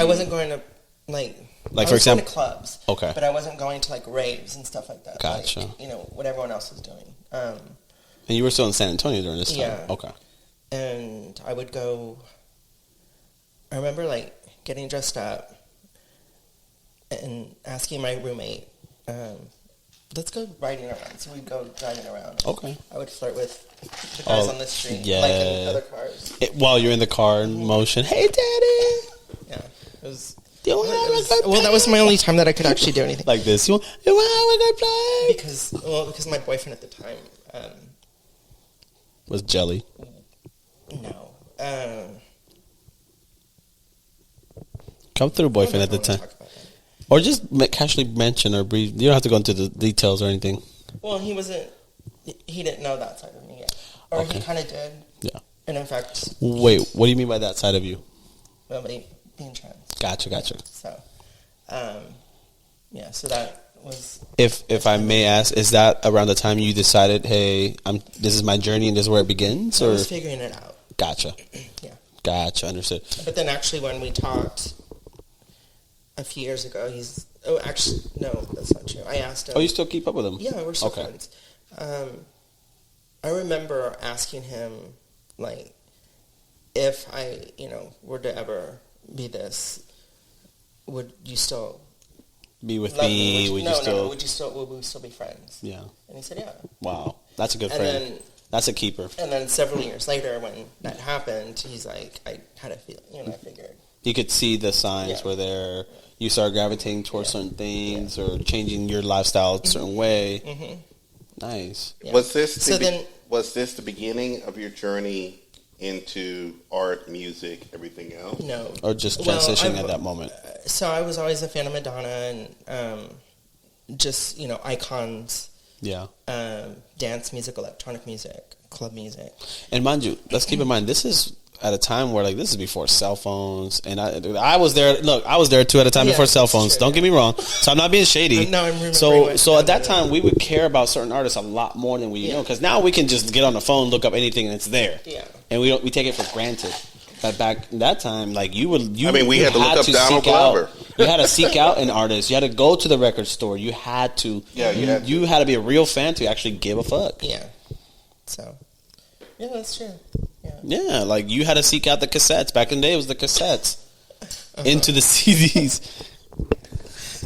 wasn't going to like I for was example, going to clubs. Okay. But I wasn't going to like raves and stuff like that. Gotcha. Like, what everyone else was doing. And you were still in San Antonio during this time. Yeah. Okay. And I would go. I remember like getting dressed up and asking my roommate, let's go riding around. So we'd go driving around. Okay. I would flirt with the guys on the street, yeah. like in other cars. While you're in the car in motion, hey, daddy. Yeah. It was. Well, that was my only time that I could actually do anything like this. You want to go play? Because my boyfriend at the time was jelly. No. Come through, boyfriend at the time. Or just casually mention or breathe. You don't have to go into the details or anything. Well, he didn't know that side of me yet. Or he kind of did. Yeah. And in fact... Wait, what do you mean by that side of you? Well, being trans. Gotcha. So, so that was... If I may ask, is that around the time you decided, hey, this is my journey and this is where it begins? I was figuring it out. Gotcha. Yeah. Gotcha, understood. But then actually when we talked a few years ago, no, that's not true. I asked him. Oh, you still keep up with him? Yeah, we're still friends. I remember asking him, like, if I, were to ever be this, would you still be with me? Would we still be friends? Yeah. And he said, yeah. Wow, that's a good friend. That's a keeper. And then several years later, when that happened, he's like, I had a feeling, I figured. You could see the signs where you start gravitating towards certain things or changing your lifestyle a certain way. Mm-hmm. Nice. Yeah. Was this the beginning of your journey into art, music, everything else? No. Or just transitioning at that moment? So I was always a fan of Madonna and just, icons. Yeah. Dance music, electronic music, club music. And mind you, let's keep in mind, this is at a time where, like, this is before cell phones. And I was there. Look, I was there, too, at a time before cell phones. Don't get me wrong. So I'm not being shady. No, I'm remembering. So at that time, we would care about certain artists a lot more than we know. Because now we can just get on the phone, look up anything, and it's there. Yeah. And we take it for granted. But back in that time, like, we had to look up Donald Glover. You had to seek out an artist. You had to go to the record store. You had to. Yeah, you had to be a real fan to actually give a fuck. Yeah. So, yeah, that's true. Yeah, like you had to seek out the cassettes. Back in the day, it was the cassettes into the CDs.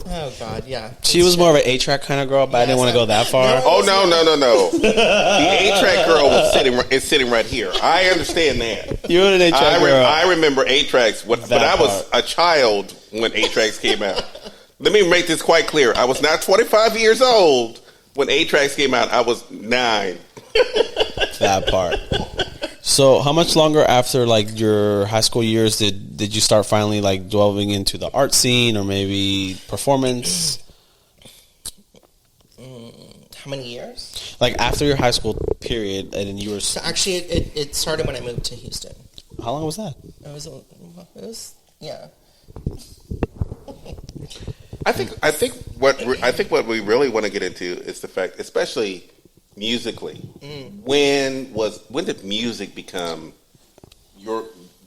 Oh God, yeah. She was more of an 8-track kind of girl, but I didn't want to go that far. No. The 8-track girl is sitting right here. I understand that. You were an 8-track girl. I remember 8-tracks, but I was a child when 8-tracks came out. Let me make this quite clear. I was not 25 years old when 8-tracks came out. I was 9. That part. So, how much longer after like your high school years did you start finally like delving into the art scene or maybe performance? How many years? Like after your high school period, and then you were. So actually, it started when I moved to Houston. How long was that? It was yeah. I think what we really want to get into is the fact, especially musically, when did music become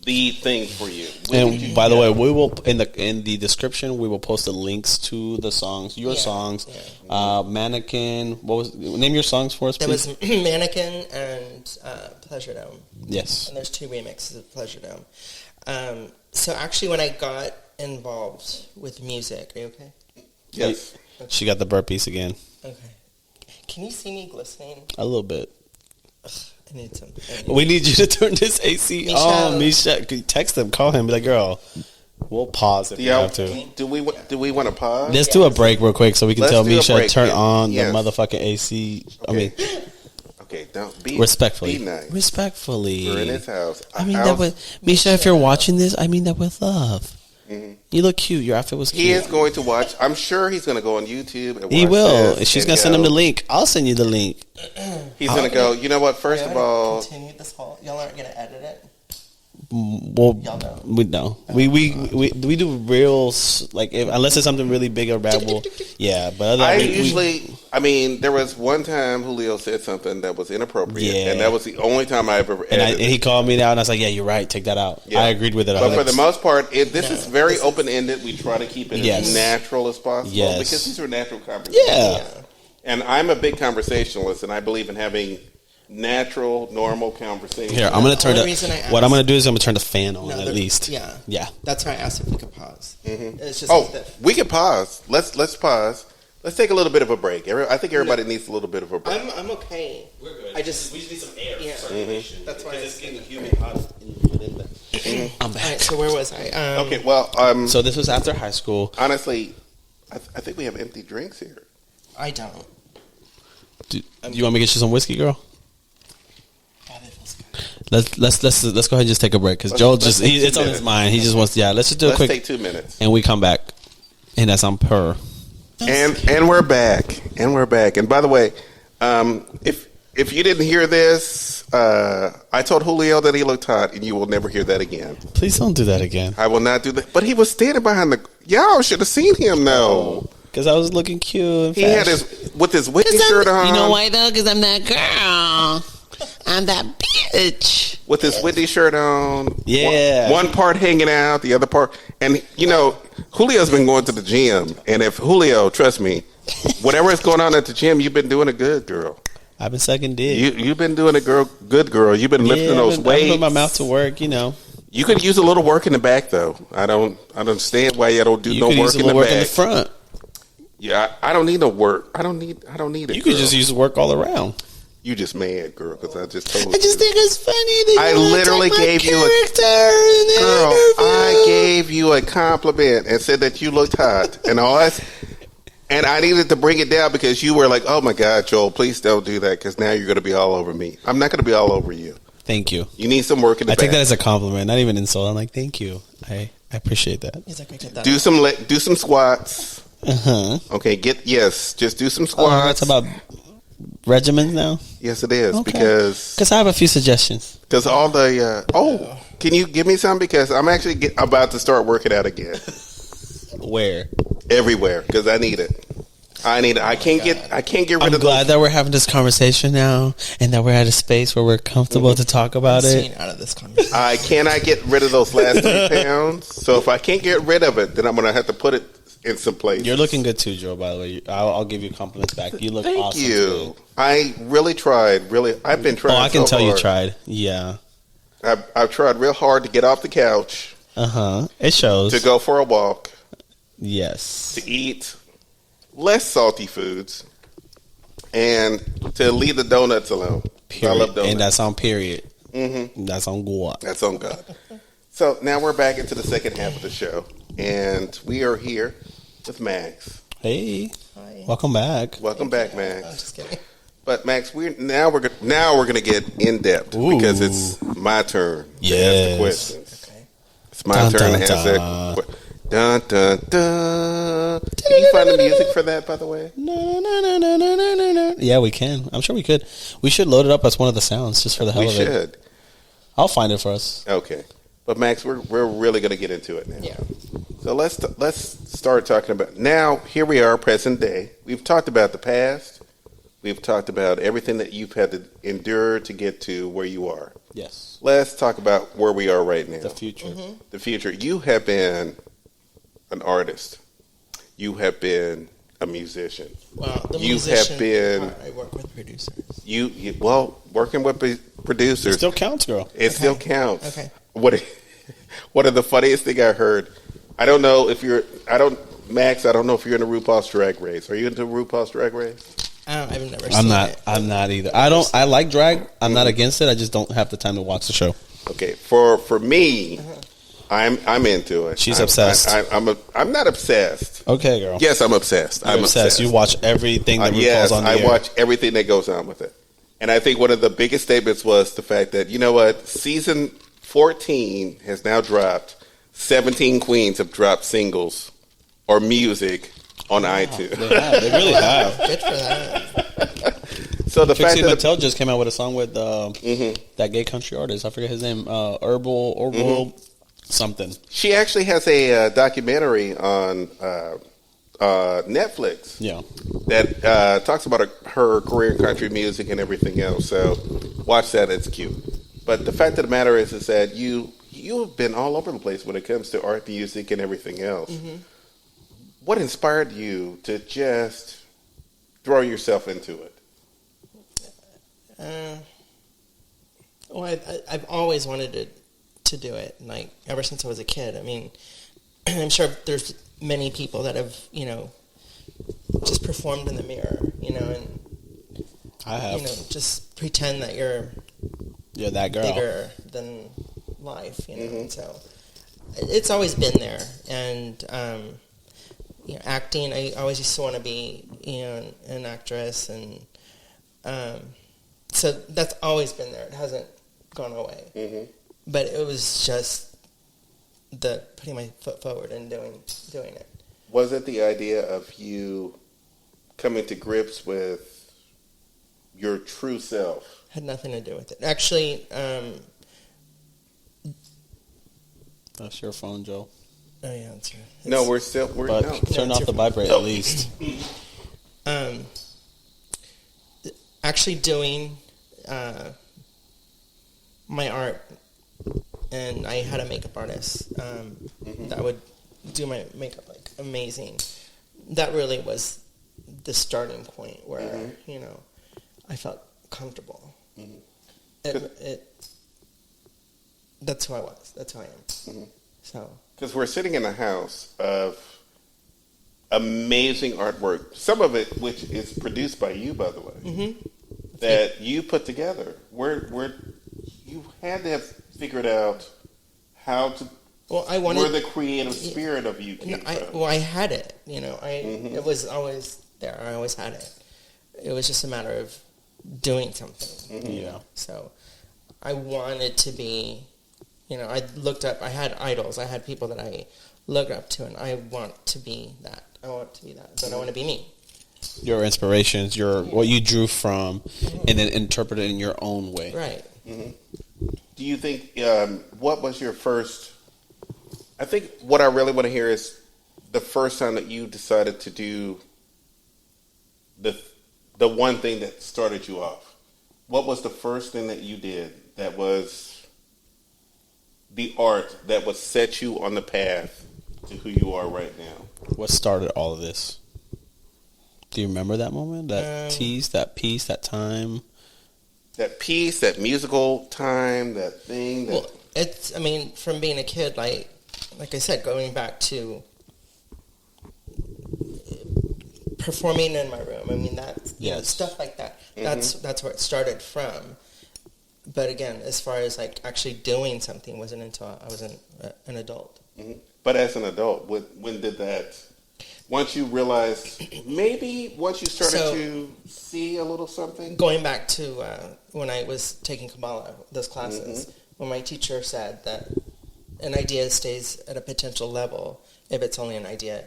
the thing for you? And by the way, we will in the description we will post the links to the songs, songs. Yeah. Mannequin. Name your songs for us, please? There was Mannequin and Pleasure Dome. Yes. And there's 2 remixes of Pleasure Dome. So actually, when I got involved with music, are you okay? Yes. Okay. She got the burpees again. Okay. Can you see me glistening? A little bit. I need some. We need you to turn this AC on, Misha. Text him, call him, be like, girl, we'll pause if you have to. Do we want to pause? Let's do a break real quick so we can tell Misha turn on the Yes. motherfucking AC. Okay. I mean, okay, don't be respectfully. Be nice. Respectfully. We're in his house. I mean that with Misha. If you're watching this, I mean that with love. Mm-hmm. You look cute. Your outfit was cute. He is going to watch. I'm sure he's going to go on YouTube and watch. He will. This She's going to send him the link. I'll send you the link. He's going to go. You know what? First of all, continue this whole. Y'all aren't going to edit it. Well, y'all know. We know. We do reels like unless it's something really big or bad. Yeah, but I mean, there was one time Julio said something that was inappropriate, and that was the only time I ever. And he called me out, and I was like, "Yeah, you're right. Take that out." Yeah. I agreed with it. But for the most part, this is very open ended. We try to keep it as natural as possible because these are natural conversations. Yeah. And I'm a big conversationalist, and I believe in having natural, normal conversation. Here, I'm going to turn what I'm going to do is I'm going to turn the fan on at least. Yeah. Yeah. That's why I asked if we could pause. Mm-hmm. It's just we can pause. Let's pause. Let's take a little bit of a break. I think everybody needs a little bit of a break. I'm okay. We're good. We just need some air. Yeah. Circulation. That's why it's getting humid hot. I'm back. All right, so where was I? Okay, well, so this was after high school. Honestly, I think we have empty drinks here. I don't. Do you want me to get you some whiskey, girl? Let's go ahead and just take a break because Joel it's on his mind. He just wants let's just do a quick. Let's take 2 minutes and we come back, and that's on per. And we're back, and by the way, if you didn't hear this, I told Julio that he looked hot, and you will never hear that again. Please don't do that again. I will not do that. But he was standing behind y'all should have seen him though. Because I was looking cute. He had his Whitney shirt on. You know why though? Because I'm that girl. I'm that bitch. With his Whitney shirt on. Yeah. One part hanging out, the other part. And, Julio's been going to the gym. And if Julio, trust me, whatever is going on at the gym, you've been doing a good, girl. I've been sucking dick. You've been doing a good girl. You've been lifting those weights. I've been putting my mouth to work, You could use a little work in the back, though. I don't understand why you don't do no work in the back. Work in the front. Yeah, I don't need no work. I don't need it. You could just use work all around. You just mad, girl, because I just told you. I just think it's funny that I literally gave you I gave you a compliment and said that you looked hot and all that. And I needed to bring it down because you were like, "Oh my God, Joel, please don't do that because now you're going to be all over me." I'm not going to be all over you. Thank you. You need some work in the back. I take that as a compliment, not even insult. I'm like, thank you. I appreciate that. He's like, do some squats. Okay, just do some squats. That's about regimens now. Yes, it is because I have a few suggestions. Because all the can you give me some? Because I'm actually about to start working out again. Where? Everywhere, because I need it. I can't get rid of. I'm glad that we're having this conversation now, and that we're at a space where we're comfortable to talk about it. Out of this conversation. I cannot get rid of those last 3 pounds. So if I can't get rid of it, then I'm going to have to put it in some place. You're looking good too, Joe. By the way, I'll give you compliments back. You look awesome. Thank you. Today. I really tried. I've been trying. I can tell hard. You tried. Yeah. I've tried real hard to get off the couch. It shows. To go for a walk. Yes. To eat less salty foods, and to leave the donuts alone. Period. I love donuts. And that's on period. Mm-hmm. That's on God. That's on God. So now we're back into the second half of the show, and we are here with Max. Hey. Hi. Welcome back. Welcome back, Max. I'm just kidding. But Max, we're gonna get in depth because it's my turn to ask the questions. Okay. It's my turn to ask that. Dun dun dun. Can you find the music for that, by the way? No. Yeah, we can. I'm sure we could. We should load it up as one of the sounds just for the hell of it. We should. I'll find it for us. Okay. But Max, we're really going to get into it now. Yeah. So let's start talking about now. Here we are, present day. We've talked about the past. We've talked about everything that you've had to endure to get to where you are. Yes. Let's talk about where we are right now. The future. Mm-hmm. The future. You have been an artist. You have been a musician. Well, you have been. I work with producers. You working with producers. It still counts, girl. It still counts. Okay. What are the funniest thing I heard? I don't know if you're. Max. I don't know if you're into RuPaul's Drag Race. Are you into RuPaul's Drag Race? I've never seen it. I'm not either. I like drag. I'm not against it. I just don't have the time to watch the show. Okay. For me, I'm into it. She's obsessed. I'm not obsessed. Okay, girl. Yes, I'm obsessed. I'm obsessed. You watch everything that RuPaul's on the air. I watch everything that goes on with it. And I think one of the biggest statements was the fact that, you know what, season 14 has now dropped. 17 queens have dropped singles or music on iTunes. They really have. Good for that. So the Trixie fact that Mattel just came out with a song with that gay country artist. I forget his name. Herbal something. She actually has a documentary on Netflix. Yeah. That talks about her career in country music and everything else. So watch that. It's cute. But the fact of the matter is that you've been all over the place when it comes to art, music, and everything else. Mm-hmm. What inspired you to just throw yourself into it? Well, I've always wanted to do it, like ever since I was a kid. I mean, I'm sure there's many people that have, just performed in the mirror, and I have, just pretend that you're that girl bigger than life, Mm-hmm. So it's always been there, and acting. I always used to want to be, an actress, and so that's always been there. It hasn't gone away. Mm-hmm. But it was just putting my foot forward and doing it. Was it the idea of you coming to grips with your true self? Had nothing to do with it. Actually, that's your phone, Joe. Oh yeah, that's right. No, we're turn off the vibrate at least. Actually doing my art, and I had a makeup artist that would do my makeup like amazing. That really was the starting point where I felt comfortable. Mm-hmm. That's who I was. That's who I am. Mm-hmm. So because we're sitting in a house of amazing artwork, some of it which is produced by you, by the way, mm-hmm. that you put together. Where you had to have figured out how to. Well, where the creative spirit of you came from. I had it. Mm-hmm. It was always there. I always had it. It was just a matter of doing something. Mm-hmm. Yeah. So I wanted to be. I looked up. I had idols. I had people that I looked up to, and I want to be that. I want to be that, but I want to be me. Your inspirations, what you drew from, mm-hmm. and then interpret it in your own way. Right. Mm-hmm. Do you think, what was your first, I think what I really want to hear is the first time that you decided to do the one thing that started you off. What was the first thing that you did that was the art that would set you on the path to who you are right now? What started all of this? Do you remember that moment? That tease, that piece, that time? That piece, that musical time, that thing. Well, from being a kid, like I said, going back to performing in my room. I mean, stuff like that. Mm-hmm. That's where it started from. But again, as far as like actually doing something, wasn't until I was an adult. Mm-hmm. But as an adult, when once you realized, maybe once you started to see a little something? Going back to when I was taking Kabbalah, those classes, when my teacher said that an idea stays at a potential level if it's only an idea,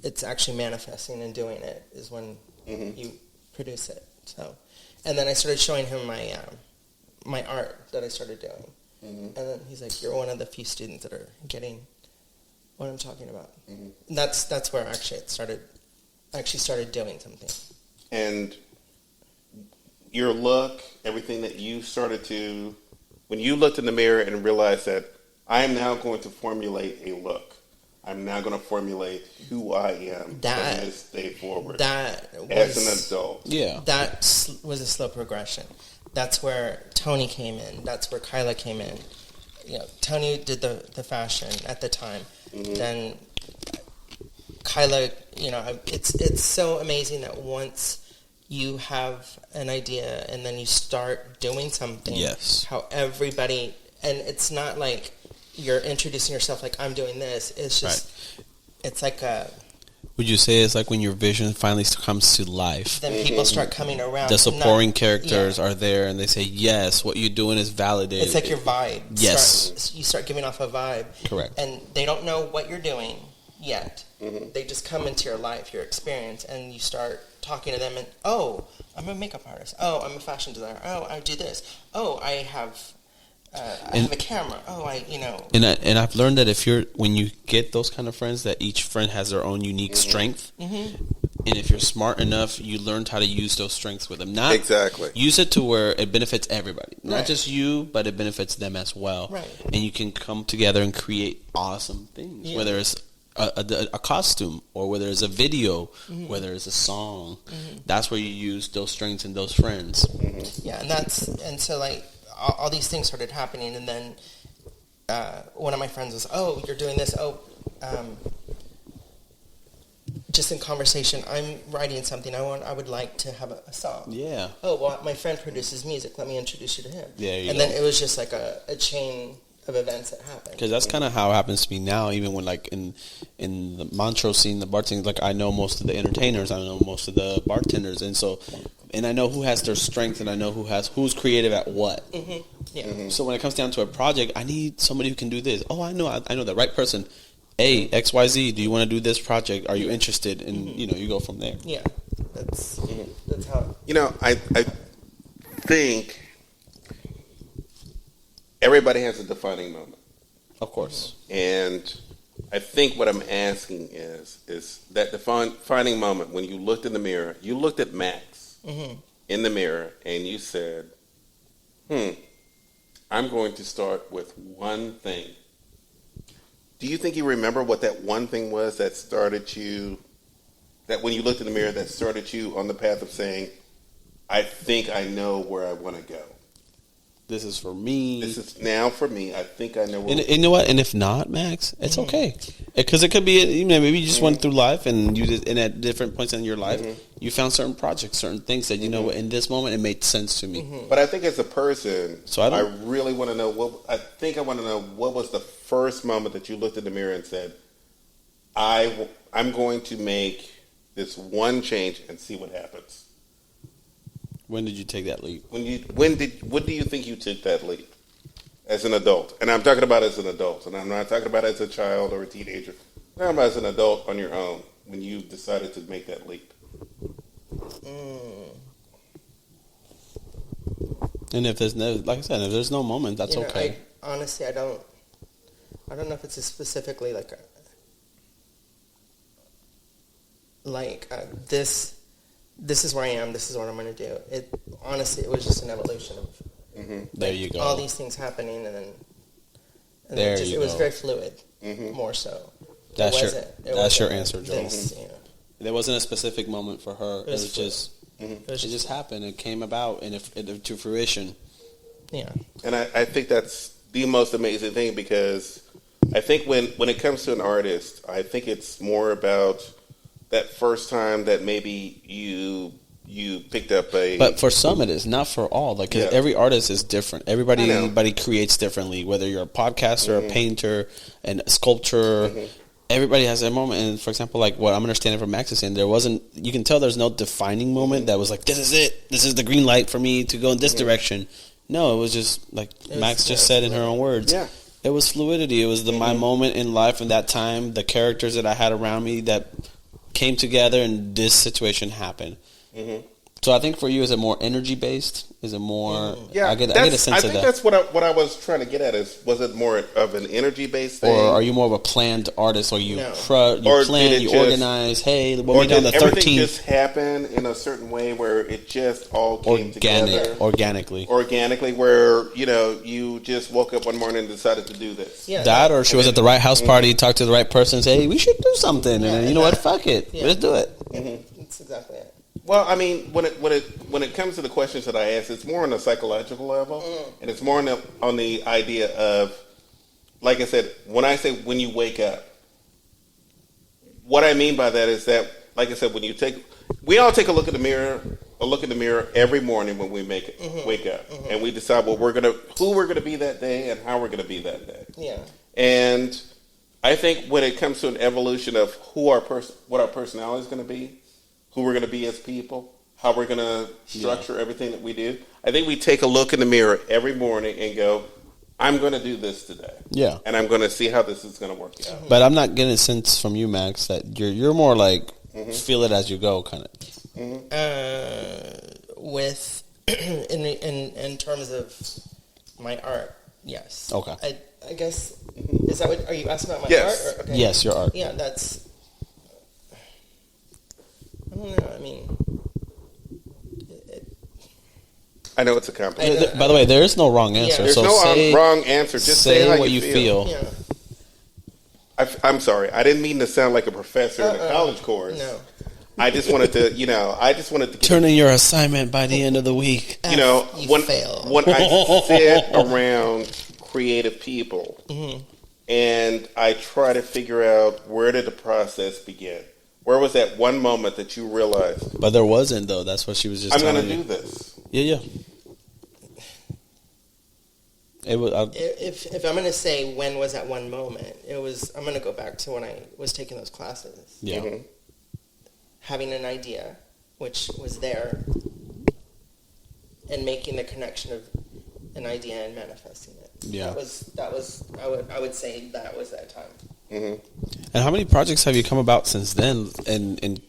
it's actually manifesting and doing it is when you produce it. So, and then I started showing him my my art that I started doing, and then he's like, "You're one of the few students that are getting what I'm talking about." And that's where actually it started. I actually started doing something. And your look, everything that you started to, when you looked in the mirror and realized that I am now going to formulate a look. I'm now going to formulate who I am from this day forward. That was, as an adult. Yeah. That was a slow progression. That's where Tony came in. That's where Kyla came in. You know, Tony did the fashion at the time. Then Kyla, you know, it's so amazing that once you have an idea and then you start doing something, how everybody, and it's not like you're introducing yourself like I'm doing this. It's just, it's like a... Would you say it's like when your vision finally comes to life? Then people start coming around. The supporting characters are there and they say, yes, what you're doing is validated. It's like your vibe. Yes. You start giving off a vibe. Correct. And they don't know what you're doing yet. They just come into your life, your experience, and you start talking to them and, oh, I'm a makeup artist. Oh, I'm a fashion designer. Oh, I do this. Oh, I have a camera. Oh, you know. And I've learned that when you get those kind of friends, that each friend has their own unique strength. And if you're smart enough, you learned how to use those strengths with them. Not exactly. Use it to where it benefits everybody. Not just you, but it benefits them as well. Right. And you can come together and create awesome things. Yeah. Whether it's a costume or whether it's a video, whether it's a song. That's where you use those strengths and those friends. Yeah, and so like all these things started happening, and then one of my friends was, oh, you're doing this. Oh, just in conversation, I'm writing something. I would like to have a song. Yeah. Oh, well, my friend produces music. Let me introduce you to him. Yeah. Then it was just like a chain of events that happened. Because that's kind of how it happens to me now. Even when like in the Montrose scene, the bar scene, like I know most of the entertainers, I know most of the bartenders, and I know who has their strength, and I know who's creative at what. Yeah. So when it comes down to a project, I need somebody who can do this. Oh, I know the right person. Hey, XYZ, do you want to do this project? Are you interested? And you go from there. Yeah, that's how. I think everybody has a defining moment. Of course. And I think what I'm asking is that defining moment when you looked in the mirror, you looked at Max in the mirror and you said, I'm going to start with one thing. Do you think you remember what that one thing was that started you, that when you looked in the mirror, that started you on the path of saying, I think I know where I want to go? This is for me. This is now for me. I think I know where. And you know what? And if not, Max, it's okay. Because it could be, maybe you just went through life and and at different points in your life, you found certain projects, certain things that, in this moment, it made sense to me. But I think as a person, I really want to know what was the first moment that you looked in the mirror and said, I'm going to make this one change and see what happens. When did you take that leap? When do you think you took that leap as an adult? And I'm talking about as an adult, and I'm not talking about as a child or a teenager. I'm talking about as an adult on your own when you decided to make that leap. And if there's like I said, if there's no moment, that's okay. Honestly, I don't know if it's specifically this is where I am, this is what I'm going to do. It was just an evolution of there you go. All these things happening, and then it was very fluid, more so. That's your answer, Joel. There wasn't a specific moment for her. It just happened. It came about and to fruition. Yeah. And I think that's the most amazing thing, because I think when it comes to an artist, I think it's more about that first time that maybe you picked up But for some it is, not for all. Like, 'cause every artist is different. Everybody creates differently. Whether you're a podcaster, a painter, and a sculptor, everybody has their moment. And for example, like what I'm understanding from Max is saying, you can tell there's no defining moment that was like, this is it. This is the green light for me to go in this direction. No, it was just like Max just said in her own words. Yeah. It was fluidity. It was my moment in life and that time, the characters that I had around me that came together and this situation happened. Mm-hmm. So I think for you, is it more energy based? Is it more? Yeah, I get a sense of that. I think that's what I was trying to get at. Was it more of an energy based thing, or are you more of a planned artist? Or you plan, you organize? Hey, when we done the 13th, everything just happen in a certain way where it just all came together organically. Where you just woke up one morning and decided to do this. Yeah, that or she was at the right house party, talked to the right person, say, hey, we should do something, and then you know what? Fuck it, let's do it. Mm-hmm. That's exactly it. Well, I mean, when it comes to the questions that I ask, it's more on a psychological level, and it's more on the idea of, like I said, when I say when you wake up, what I mean by that is that, like I said, we all take a look in the mirror every morning when we wake up, and we decide who we're gonna be that day and how we're gonna be that day. Yeah. And I think when it comes to an evolution of what our personality is going to be, who we're going to be as people, how we're going to structure everything that we do. I think we take a look in the mirror every morning and go, I'm going to do this today. Yeah. And I'm going to see how this is going to work out. But I'm not getting a sense from you, Max, that you're more like feel it as you go kind of. With in terms of my art, yes. Okay. I guess, is that what, are you asking about my art? Or, okay. Yes, your art. Yeah, that's, I don't know, I mean. I know it's a compliment. By the way, there is no wrong answer. There's no wrong answer. Just say how what you feel. Yeah. I'm sorry. I didn't mean to sound like a professor in a college course. No. I just wanted to turn in your assignment by the end of the week. When I sit around creative people and I try to figure out, where did the process begin? Where was that one moment that you realized? But there wasn't, though. That's what she was just I'm going to do this. Yeah. It was. If I'm going to say when was that one moment, I'm going to go back to when I was taking those classes. Yeah. Mm-hmm. Having an idea, which was there, and making the connection of an idea and manifesting it. Yeah. That was. I would say that was that time. Mm-hmm. And how many projects have you come about since then, and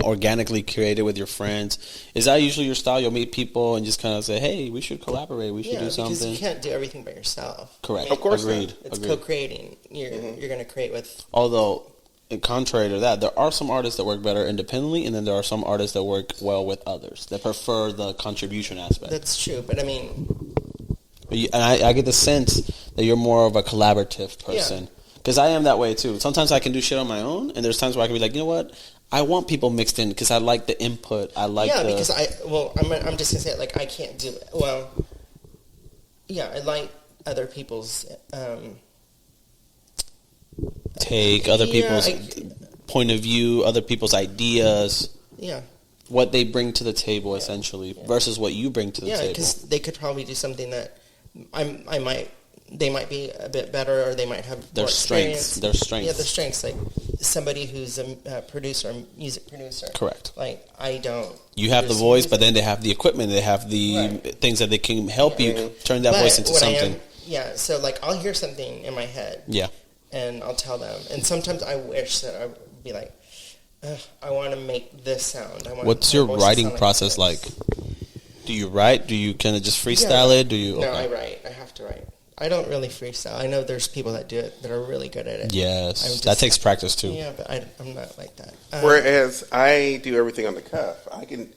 organically created with your friends? Is that usually your style? You'll meet people and just kind of say, "Hey, we should collaborate. We should do something." Because you can't do everything by yourself. Correct. Of course, agreed. It's co-creating. You're going to create with. Although, contrary to that, there are some artists that work better independently, and then there are some artists that work well with others that prefer the contribution aspect. That's true, but I mean, and I get the sense that you're more of a collaborative person. Yeah. Because I am that way too. Sometimes I can do shit on my own, and there's times where I can be like, you know what? I want people mixed in because I like the input. Because I'm just gonna say it, like, I can't do it. Well, yeah, I like other people's take, other people's point of view, other people's ideas. Yeah, what they bring to the table essentially versus what you bring to the table. Yeah, because they could probably do something that they might be a bit better, or they might have their more strengths. Their strengths. Yeah, their strengths. Like somebody who's a producer, music producer. Correct. Like, I don't. You have the voice, music. But then they have the equipment. They have the things that they can help you turn that voice into something. So like, I'll hear something in my head. Yeah. And I'll tell them. And sometimes I wish that I would be like, I want to make this sound. What's your writing process like? Do you write? Do you kind of just freestyle it? Do you? No, I write. I have to write. I don't really freestyle. I know there's people that do it that are really good at it. Yes, that takes practice too. Yeah, but I'm not like that. Whereas I do everything on the cuff. I can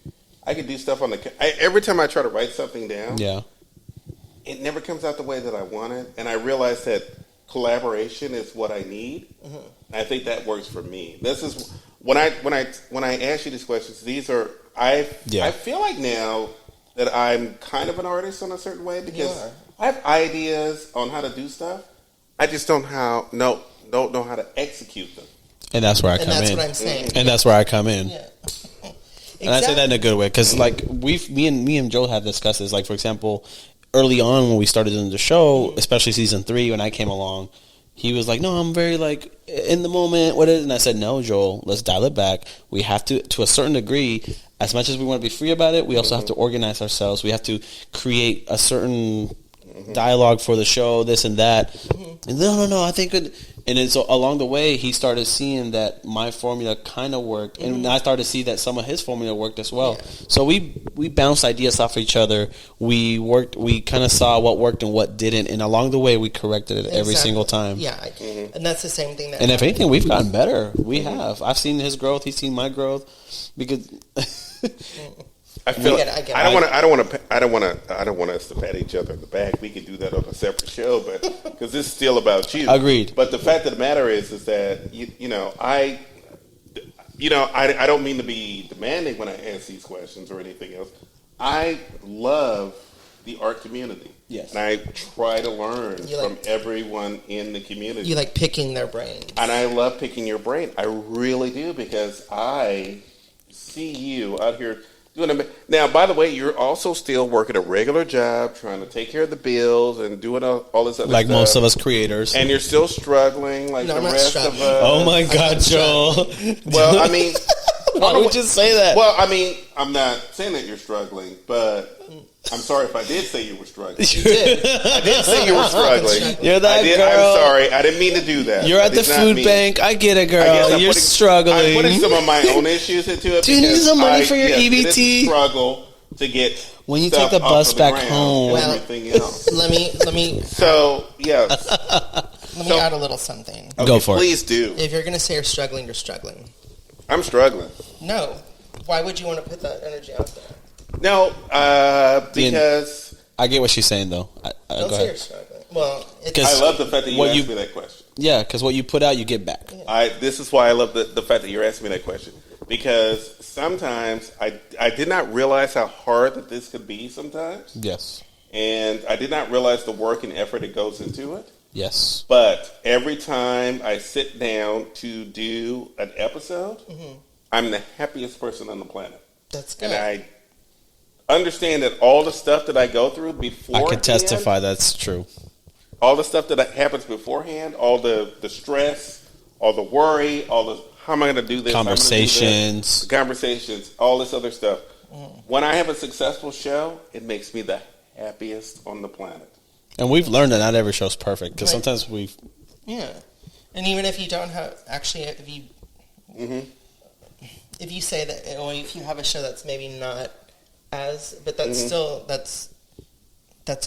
do stuff on the cuff. Every time I try to write something down, it never comes out the way that I want it. And I realize that collaboration is what I need. Mm-hmm. I think that works for me. This is when I ask you these questions. These are I feel like now that I'm kind of an artist in a certain way because I have ideas on how to do stuff. I just don't know how to execute them. And that's where I come in. And that's what I'm saying. And that's where I come in. Yeah. And I say that in a good way because, like, me and Joe have discussed this. Like, for example, early on when we started doing the show, especially season 3, when I came along, he was like, no, I'm very like in the moment. What is? And I said, no, Joel, let's dial it back. We have to a certain degree. As much as we want to be free about it, we also have to organize ourselves. We have to create a certain dialogue for the show, this and that. And no, I think it. And then so along the way, he started seeing that my formula kind of worked, and I started to see that some of his formula worked as well. Yeah. So we bounced ideas off each other. We worked. We kind of saw what worked and what didn't, and along the way, we corrected it every single time. Yeah, and that's the same thing. And if anything, we've gotten better. We have. I've seen his growth. He's seen my growth. Because I feel I don't want us to pat each other in the back. We could do that on a separate show, but because this is still about you. Agreed. But the fact of the matter is that I don't mean to be demanding when I ask these questions or anything else. I love the art community. Yes. And I try to learn from everyone in the community. You like picking their brains. And I love picking your brain. I really do, because I see you out here doing it. Now, by the way, you're also still working a regular job, trying to take care of the bills and doing all this other stuff. Like most of us creators. And you're still struggling like the rest of us. Oh, my God, Joel. Well, I mean... Why would you say that? Well, I mean, I'm not saying that you're struggling, but I'm sorry if I did say you were struggling. You did. I did say you were struggling. You're that girl. I'm sorry. I didn't mean to do that. You're at the food bank. I get it, girl. You're struggling. I'm putting some of my own issues into it. Do you need some money for your EBT? It's a struggle to get when you take the bus back home. Well, everything else. Let me. So yes. Let me add a little something. Okay, go for it. Please do. If you're going to say you're struggling, you're struggling. I'm struggling. No. Why would you want to put that energy out there? No, because... I get what she's saying, though. Don't say you're struggling. Well, I love the fact that you asked me that question. Yeah, because what you put out, you get back. Yeah. This is why I love the fact that you're asking me that question. Because sometimes I did not realize how hard that this could be sometimes. Yes. And I did not realize the work and effort that goes into it. Yes. But every time I sit down to do an episode, I'm the happiest person on the planet. That's good. And I understand that all the stuff that I go through beforehand... I can testify that's true. All the stuff that happens beforehand, all the stress, all the worry, all the... How am I going to do this? Conversations. Conversations, all this other stuff. When I have a successful show, it makes me the happiest on the planet. And we've learned that not every show's perfect, because sometimes we've... Yeah. And even if you don't have... Actually, if you... If you say that... Or if you have a show that's maybe not as... But that's still... That's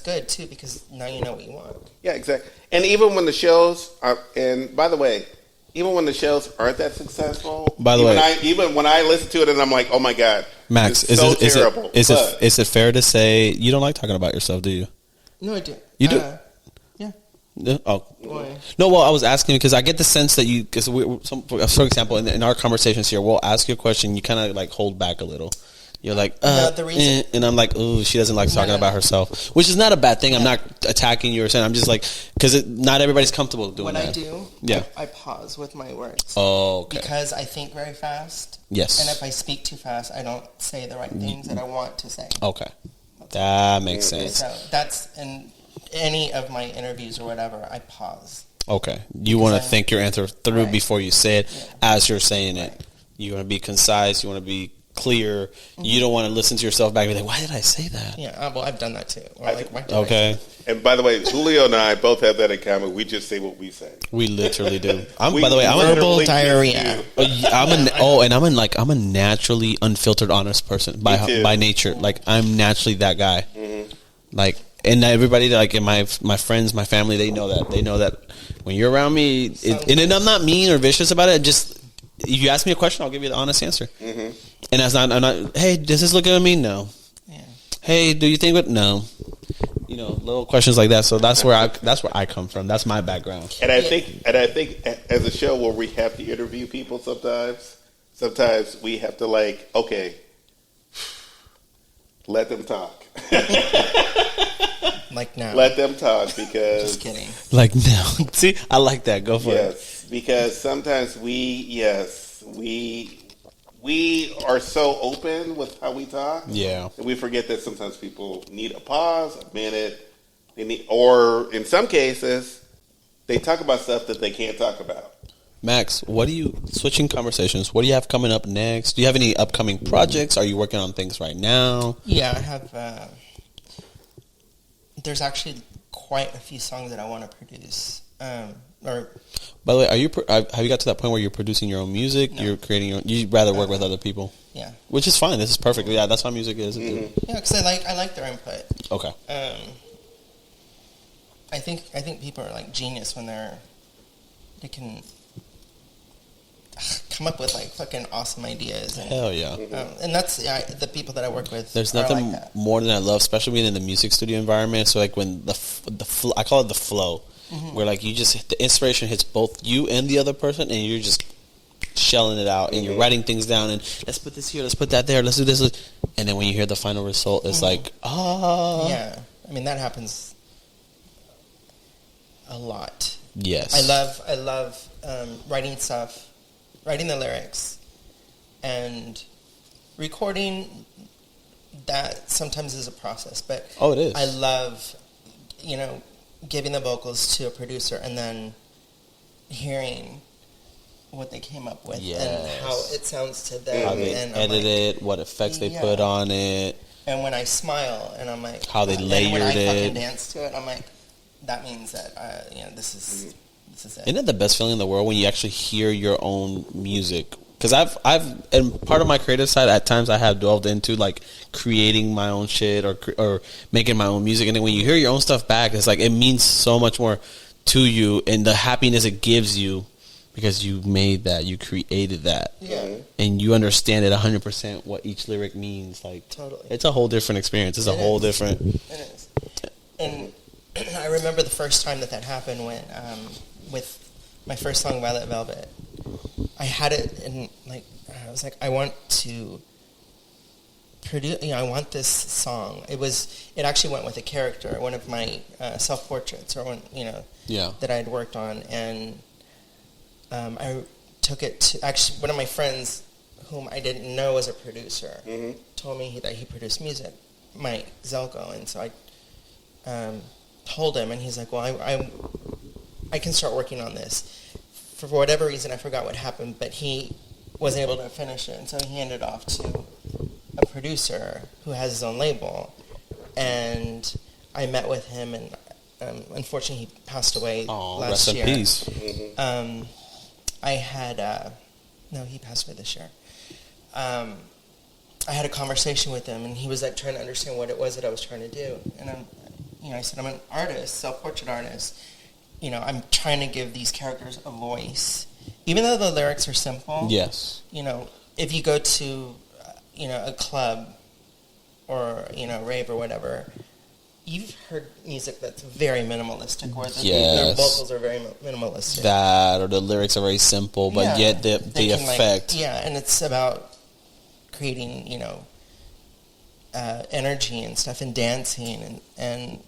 good, too, because now you know what you want. Yeah, exactly. And even when the shows are... And by the way, even when the shows aren't that successful... By the way... Even when I listen to it and I'm like, oh my God, Max, it's so terrible. Is it fair to say you don't like talking about yourself, do you? No, I do. You do? Yeah. Oh. Why? No, well, I was asking because I get the sense that you, because for example, in our conversations here, we'll ask you a question, you kind of like hold back a little. You're like, the reason, and I'm like, ooh, she doesn't like talking about herself, which is not a bad thing. I'm not attacking you or saying. I'm just like, because not everybody's comfortable doing that. What I do, I pause with my words. Oh, okay. Because I think very fast. Yes. And if I speak too fast, I don't say the right things that I want to say. Okay. That makes sense. So that's in any of my interviews or whatever, I pause. Okay. You want to think your answer through before you say it as you're saying it. You want to be concise. You want to be clear. You don't want to listen to yourself back and be like, why did I say that? Yeah, well, I've done that too. Or okay. And by the way, Julio and I both have that in common. We just say what we say. We literally do. I'm verbal diarrhea. I'm a naturally unfiltered, honest person by nature. Like I'm naturally that guy. Like, and everybody, like in my friends, my family, they know that. They know that when you're around me, and I'm not mean or vicious about it. Just if you ask me a question, I'll give you the honest answer. And I'm not. Hey, does this look good at me? No. Yeah. Hey, do you think what? No. You know, little questions like that. So that's where I come from. That's my background. And I think as a show where we have to interview people sometimes we have to like, okay, let them talk. Like now. Let them talk because... Just kidding. Like now. See, I like that. Go for it. Yes, because sometimes we are so open with how we talk. Yeah. And we forget that sometimes people need a pause, a minute, or in some cases, they talk about stuff that they can't talk about. Max, switching conversations, what do you have coming up next? Do you have any upcoming projects? Are you working on things right now? Yeah, I have, there's actually quite a few songs that I want to produce. By the way, have you got to that point where you're producing your own music? No. You're creating your own, you'd rather work with other people? Yeah. Which is fine. This is perfect. Yeah, that's how music is. Mm-hmm. Yeah, because I like their input. Okay. I think people are like genius when they can come up with like fucking awesome ideas. And, hell yeah. And that's the people that I work with. There's nothing more than I love, especially being in the music studio environment. So like when I call it the flow, where like the inspiration hits both you and the other person, and you're just shelling it out, and you're writing things down, and let's put this here, let's put that there, let's do this, and then when you hear the final result, it's like yeah. I mean, that happens a lot. Yes. I love writing stuff, writing the lyrics, and recording. That sometimes is a process, but it is. I love, giving the vocals to a producer and then hearing what they came up with and how it sounds to them. How they edit it, what effects they put on it. And when I smile and I'm like... How they layered it. When I fucking dance to it, I'm like, that means that, this is it. Isn't it the best feeling in the world when you actually hear your own music? Because and part of my creative side, at times I have delved into like creating my own shit or making my own music, and then when you hear your own stuff back, it's like it means so much more to you, and the happiness it gives you because you made that, you created that, and you understand it 100% what each lyric means. Like totally, it's a whole different experience. It's a whole different. It is, and I remember the first time that happened when with my first song, Violet Velvet. I had it in, like, I was like, I want to produce, I want this song. It actually went with a character, one of my self-portraits, or one, that I had worked on, and I took it to, actually, one of my friends, whom I didn't know was a producer, told me that he produced music, Mike Xandaux, and so I told him, and he's like, well, I can start working on this. For whatever reason, I forgot what happened, but he wasn't able to finish it, and so he handed off to a producer who has his own label. And I met with him, and unfortunately, he passed away last year. Rest in peace. I had no, he passed away this year. I had a conversation with him, and he was like trying to understand what it was that I was trying to do, and I said, I'm an artist, self-portrait artist. I'm trying to give these characters a voice. Even though the lyrics are simple. Yes. If you go to, a club or, rave or whatever, you've heard music that's very minimalistic, where their vocals are very minimalistic. That, or the lyrics are very simple, but yet the effect. And it's about creating, energy and stuff, and dancing and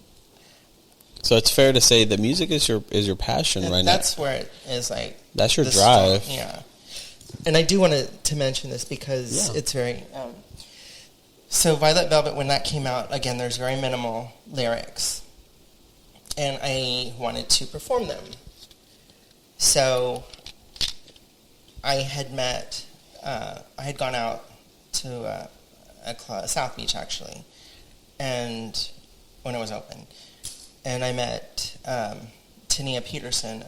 so it's fair to say that music is your passion right now. That's where it is, like... That's your drive. Yeah. And I do want to mention this because it's very... so Violet Velvet, when that came out, again, there's very minimal lyrics. And I wanted to perform them. So I had gone out to a club, South Beach, actually, and when it was open. And I met Tania Peterson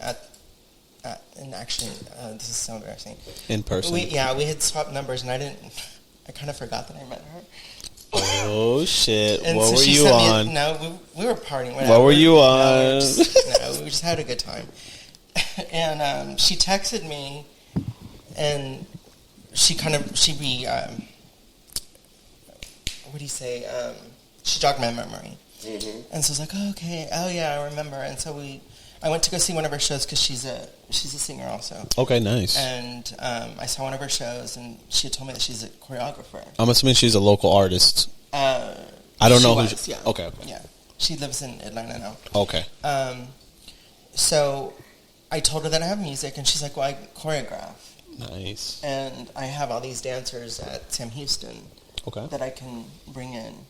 and actually, this is so embarrassing. In person? We had swapped numbers, and I kind of forgot that I met her. Oh, shit. And what so were you on? We were partying. What were you on? We just had a good time. And she texted me, and she jogged my memory. And so I was like, oh, okay, oh yeah, I remember. And so I went to go see one of her shows because she's a singer also. Okay, nice. And I saw one of her shows, and she had told me that she's a choreographer. I'm assuming she's a local artist. I don't know who. Yeah. Okay. Yeah, she lives in Atlanta now. Okay. So I told her that I have music, and she's like, well, I choreograph. Nice. And I have all these dancers at Sam Houston. Okay. That I can bring in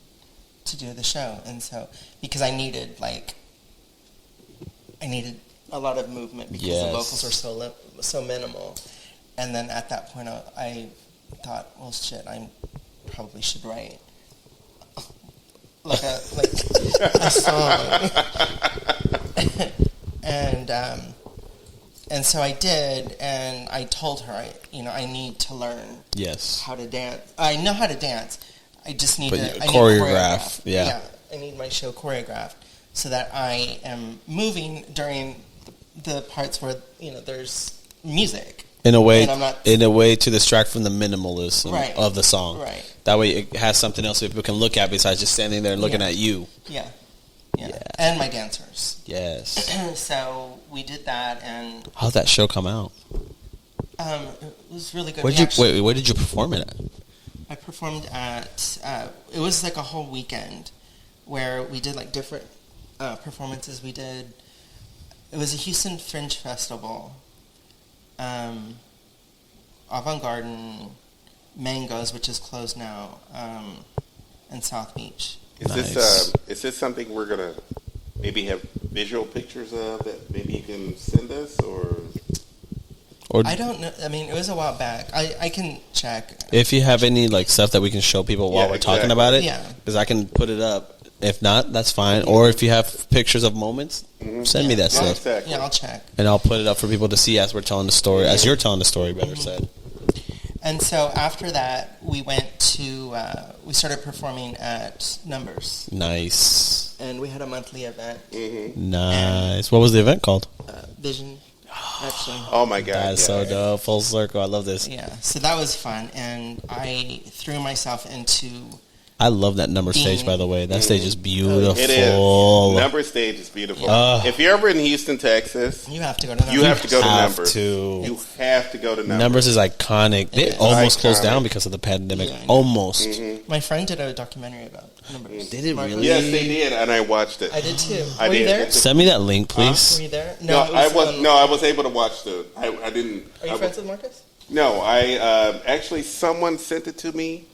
to do the show. And so, because I needed a lot of movement because the vocals are so minimal. And then at that point, I thought, well, shit, I probably should write like a song. And so I did, and I told her, I need to learn how to dance. I know how to dance. I just need to choreograph. Yeah, I need my show choreographed so that I am moving during the parts where there's music. In a way, to distract from the minimalism of the song. Right. That way, it has something else people can look at besides just standing there and looking at you. Yeah. And my dancers. Yes. So we did that, and how'd that show come out? It was really good. Where did you perform it at? I performed at. It was like a whole weekend where we did like different performances. We did. It was a Houston Fringe Festival. Avant-Garden, Mangoes, which is closed now, and South Beach. Is this something we're gonna maybe have visual pictures of that maybe you can send us or I don't know. I mean, it was a while back. I can check if you have any like stuff that we can show people while we're talking about it. Yeah, because I can put it up. If not, that's fine. Or if you have pictures of moments, send me that stuff. Exactly. Yeah, I'll check. And I'll put it up for people to see as we're telling the story, as you're telling the story, better said. And so after that, we went to, we started performing at Numbers. Nice. And we had a monthly event. Nice. What was the event called? Vision Action. Oh my God. That's so dope. Full circle. I love this. Yeah. So that was fun. And I threw myself into... I love that Number stage, by the way. That stage is beautiful. It is. Number stage is beautiful. If you're ever in Houston, Texas, you have to go to Numbers. You have to go to Numbers. You have to go to Numbers. Numbers is iconic. They almost closed down because of the pandemic. Almost. My friend did a documentary about Numbers. Did it really? Yes, they did, and I watched it. I did too. Were you there? Send me that link, please. Were you there? No, I was. No, I was able to watch I didn't. Are you friends with Marcus? No, I actually someone sent it to me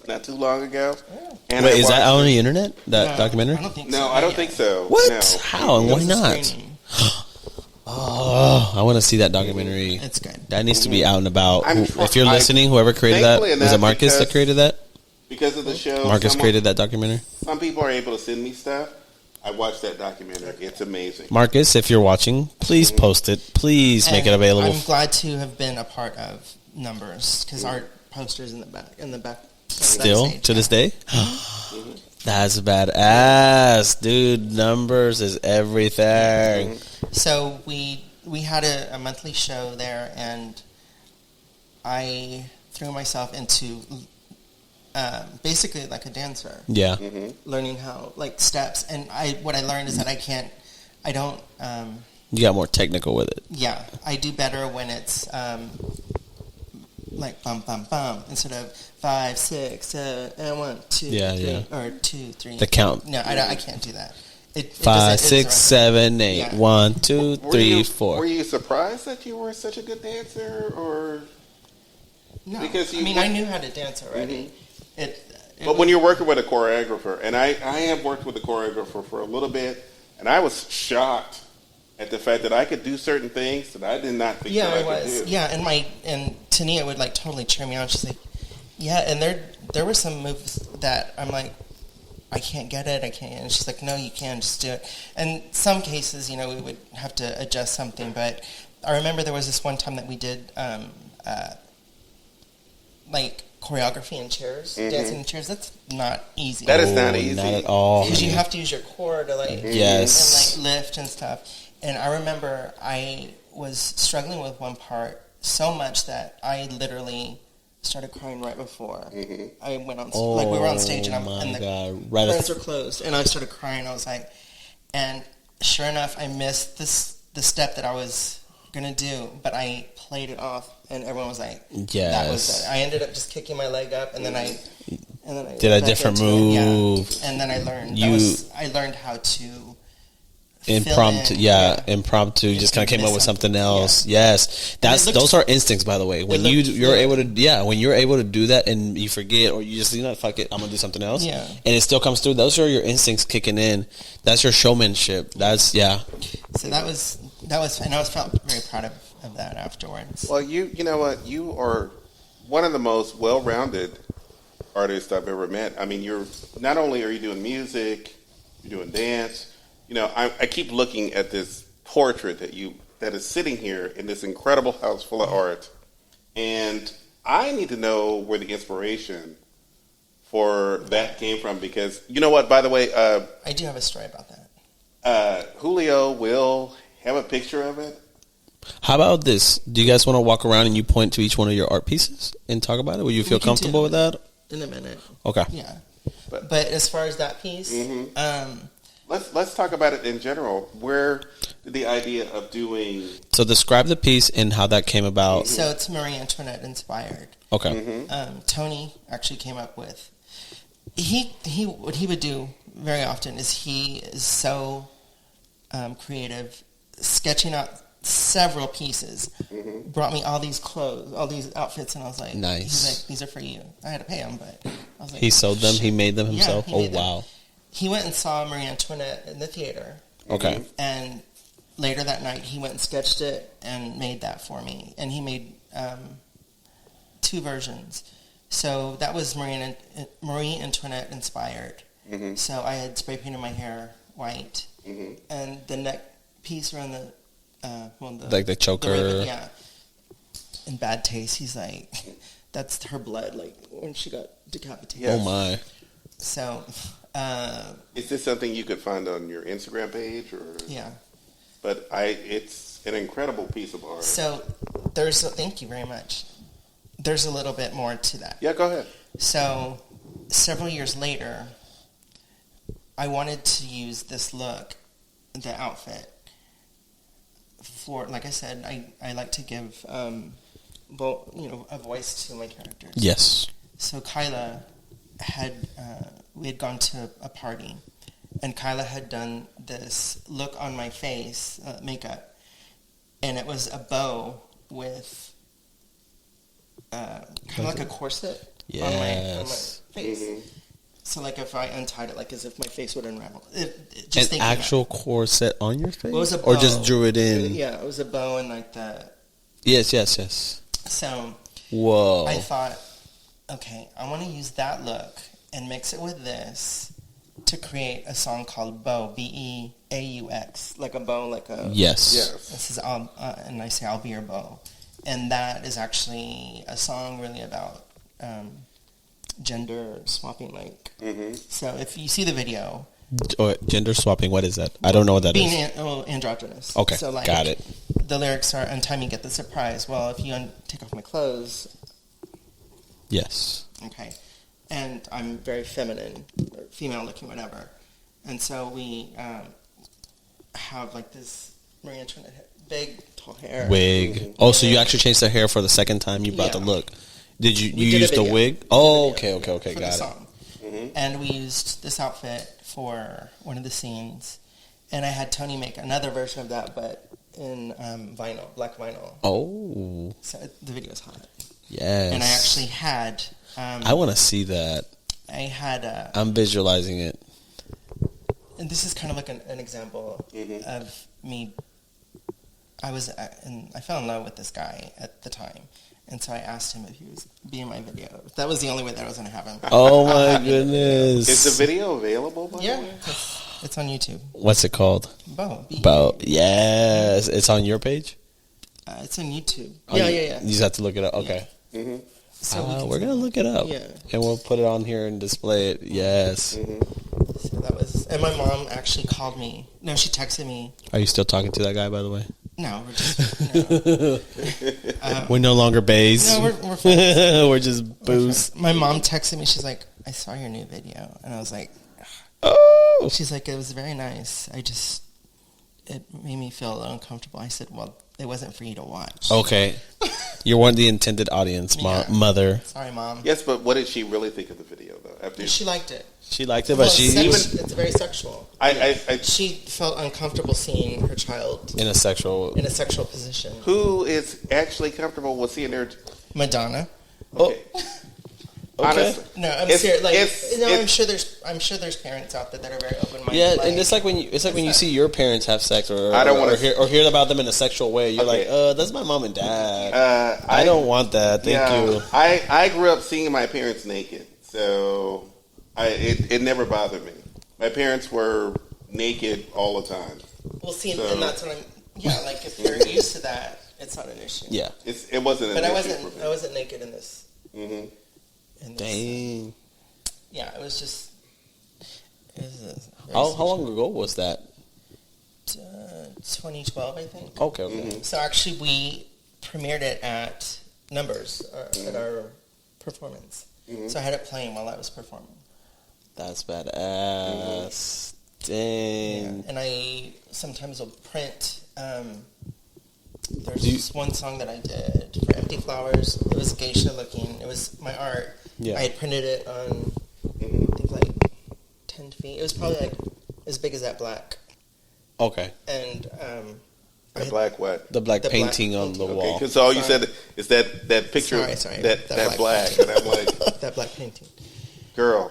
not too long ago. Oh. And wait, is that out on the internet? That documentary? I don't think so. No, I don't think so. What? No. How and why not? Oh, I want to see that documentary. It's good. That needs to be out and about. If you're listening, whoever created that, was it Marcus that created that? Because of the show, Marcus created that documentary. Some people are able to send me stuff. I watched that documentary. It's amazing. Marcus, if you're watching, please post it. Please make it available. I'm glad to have been a part of Numbers because our poster's in the back. Still to this day. That's badass, dude. Numbers is everything. So we had a monthly show there, and I threw myself into basically like a dancer. Yeah. Learning how steps, and what I learned is that I don't. You got more technical with it. Yeah, I do better when it's like bum bum bum instead of 5, 6, and 1, 2, 3, or 2, 3. The count. No, I can't do that. 5, 6, 7, 8. Yeah. 1, 2, 3, 4. Were you surprised that you were such a good dancer, or no? Because I knew how to dance already. But when you're working with a choreographer, and I have worked with a choreographer for a little bit, and I was shocked at the fact that I could do certain things that I did not think that I could do. Yeah, and Tania would totally cheer me on. She's like, yeah, and there were some moves that I'm like, I can't get it, I can't. And she's like, no, you can, just do it. And some cases, we would have to adjust something. But I remember there was this one time that we did choreography in chairs, dancing in chairs. That's not easy. That is not easy. Not at all. Because you have to use your core to yes. and lift and stuff. And I remember I was struggling with one part so much that I literally started crying right before I went on. We were on stage and the curtains were closed, and I started crying. I was like, and sure enough, I missed the step that I was gonna do, but I played it off, and everyone was like, yes. That was it. I ended up just kicking my leg up, and then I did a different move. Yeah. And then I learned. I learned how to. Impromptu, impromptu. Just kind of came up with something else. Yeah. Yes, those are instincts, by the way. When you're able to, when you're able to do that and you forget, or you just fuck it, I'm gonna do something else. Yeah, and it still comes through. Those are your instincts kicking in. That's your showmanship. That's So that was That was, and I felt very proud of that afterwards. Well, you know what? You are one of the most well-rounded artists I've ever met. I mean, you're not only are you doing music, you're doing dance. You know, I keep looking at this portrait that is sitting here in this incredible house full of art, and I need to know where the inspiration for that came from, because you know what? By the way, I do have a story about that. Julio will have a picture of it. How about this? Do you guys want to walk around and you point to each one of your art pieces and talk about it? Will you feel comfortable with that? In a minute. Okay. Yeah. But as far as that piece, let's talk about it in general. Where did the idea of doing? So describe the piece and how that came about. So it's Marie Antoinette inspired. Okay. Tony actually came up with. What he would do very often is he is so creative, sketching out several pieces. Brought me all these clothes, all these outfits, and I was like, nice. He's like, these are for you. I had to pay him, but I was like, he sewed them. He made them himself. Yeah, he made them. Wow. He went and saw Marie Antoinette in the theater. Okay. And later that night, he went and sketched it and made that for me. And he made 2 versions. So that was Marie Antoinette inspired. So I had spray painted my hair white, and the neck piece around the like the choker. Yeah. In bad taste, he's like, that's her blood, like when she got decapitated. Yes. Oh my. So. Is this something you could find on your Instagram page, or? Yeah. But it's an incredible piece of art. So thank you very much. There's a little bit more to that. Yeah, go ahead. So several years later, I wanted to use this look, the outfit, for, like I said, I like to give a voice to my characters. Yes. So Kyla we had gone to a party, and Kyla had done this look on my face, makeup, and it was a bow with kind of like a corset on my face. So like if I untied it, like as if my face would unravel. An actual corset on your face? It was a bow. Or just drew it in? Yeah, it was a bow and like the... Yes. So whoa. I thought, okay, I want to use that look and mix it with this to create a song called Beaux, B-E-A-U-X, like a bow, like a... Yes. This is, and I say, I'll be your beau. And that is actually a song really about gender swapping, like... So if you see the video... Gender swapping, what is that? I don't know what that is. Being androgynous. Okay, so like, got it. The lyrics are, untie me, get the surprise. Well, if you take off my clothes... Yes. Okay. And I'm very feminine, or female-looking, whatever. And so we have like this Marie Antoinette big, tall hair. Wig. Oh, so you actually changed the hair for the second time you brought the look. Did you use the wig? Oh, okay, got it. Song. And we used this outfit for one of the scenes. And I had Tony make another version of that, but in vinyl, black vinyl. Oh. So the video's hot. Yes. And I actually had... I want to see that. I had... I'm visualizing it. And this is kind of like an example of me. I fell in love with this guy at the time. And so I asked him if he was be in my video. That was the only way that I was going to have him. Oh, my goodness. Is the video available, by the way? It's on YouTube. What's it called? Beaux. Yes. It's on your page? It's on YouTube. Yeah. You just have to look it up. Okay. Yeah. So we're going to look it up. Yeah. And we'll put it on here and display it. Yes. So that was... And my mom actually called me. No, she texted me. Are you still talking to that guy, by the way? No, we're just... we're no longer bays. No, we're friends. We're just booze. My mom texted me. She's like, I saw your new video. And I was like... Oh! She's like, it was very nice. It made me feel uncomfortable. I said, well, it wasn't for you to watch. Okay. You're one of the intended audience, mother. Sorry, Mom. Yes, but what did she really think of the video, though? She liked it. She liked it, but it's very sexual. She felt uncomfortable seeing her child in a sexual position. Who is actually comfortable with seeing her? Madonna. Okay. Honestly, no, I'm serious. Like, I'm sure there's parents out there that are very open-minded. Yeah, and it's like when you see your parents have sex, or I don't want to hear about them in a sexual way. You're like, that's my mom and dad. I don't want that. Thank you. I grew up seeing my parents naked, so it never bothered me. My parents were naked all the time. Well, see, and that's what I'm. Yeah, like if you're used to that, it's not an issue. Yeah, it wasn't. But I wasn't naked in this. Mm-hmm. Dang. Yeah, it was just. How long ago was that? 2012, I think. Okay. Mm-hmm. So actually, we premiered it at Numbers at our performance. Mm-hmm. So I had it playing while I was performing. That's badass. Dang. Yeah. And I sometimes will print. There's this one song that I did for Empty Flowers. It was geisha looking. It was my art. Yeah. I had printed it on, I think, like 10 feet. It was probably like as big as that black. Okay. And the black what? The black painting on the wall. Because all you said is that picture. Sorry. That black. And I'm like, that black painting. Girl,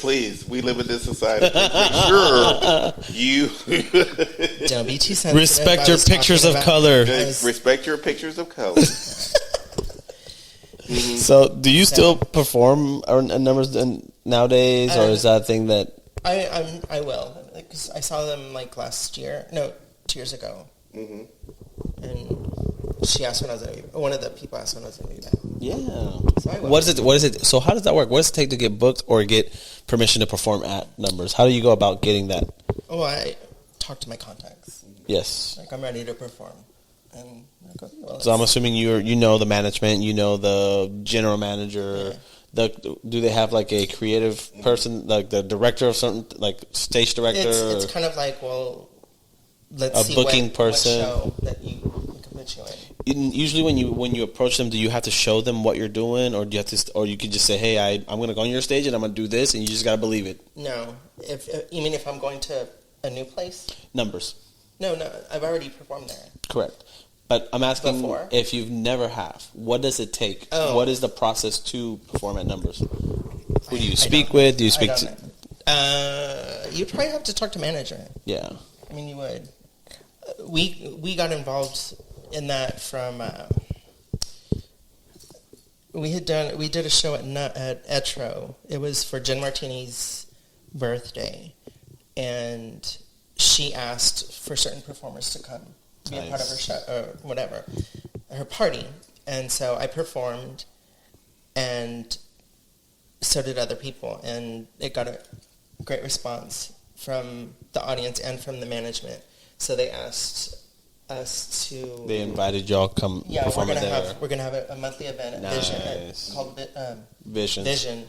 please, we live in this society. Sure, you don't be too sensitive. Respect your pictures of color. Respect your pictures of color. So, do you still perform numbers nowadays, or is that a thing that I will? Because I saw them like 2 years ago, and she asked when I was going to be. One of the people asked when I was going to be back. Yeah. So I will. What is it? So how does that work? What does it take to get booked or get permission to perform at Numbers? How do you go about getting that? Oh, I talk to my contacts. Yes. Like, I'm ready to perform. And I go, well, so I'm assuming you know the management, you know the general manager. Yeah. Do they have like a creative person, like the director of something, like stage director? It's kind of like, well, let's see a booking person. What show that you can put you in. Usually, when you approach them, do you have to show them what you're doing, or do you have to, or you could just say, "Hey, I'm going to go on your stage and I'm going to do this," and you just got to believe it? No, if you mean if I'm going to a new place? Numbers. No, I've already performed there. Correct, but I'm asking before? If you've never have, what does it take? Oh. What is the process to perform at Numbers? Who do you speak with? Do you speak to? You'd probably have to talk to manager. Yeah, I mean, you would. We got involved in that from we did a show at Etro. It was for Jen Martini's birthday, and she asked for certain performers to come be a part of her show or whatever, her party. And so I performed, and so did other people, and it got a great response from the audience and from the management. So they asked us to. They invited y'all come perform there. We're gonna have a monthly event at Vision called Vision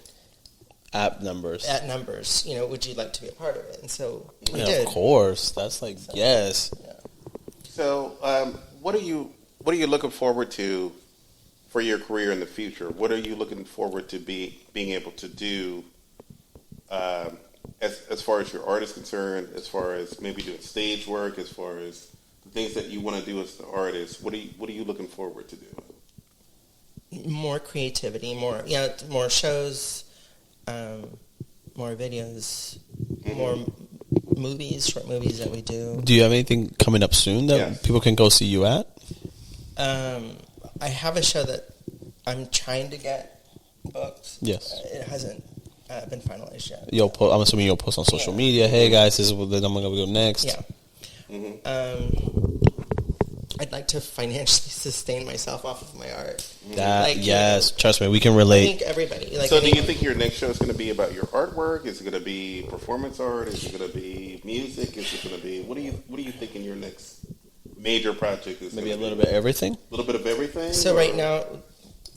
at Numbers. At Numbers, would you like to be a part of it? And so we did. Of course, that's like yes. Yeah. So, what are you looking forward to for your career in the future? What are you looking forward to being able to do? As far as your art is concerned, as far as maybe doing stage work, as far as the things that you want to do as an artist, what are you looking forward to doing? More creativity, more shows, more videos, more movies, short movies that we do. Do you have anything coming up soon that people can go see you at? I have a show that I'm trying to get booked. Yes. It hasn't been finalized yet. I'm assuming you'll post on social media. Hey guys, this is what I'm going to go next. Yeah. I'd like to financially sustain myself off of my art. Trust me, we can relate. I think everybody. So, do you think your next show is going to be about your artwork? Is it going to be performance art? Is it going to be music? Is it going to be what do you think in your next major project is? Maybe a little bit of everything. A little bit of everything. So right now,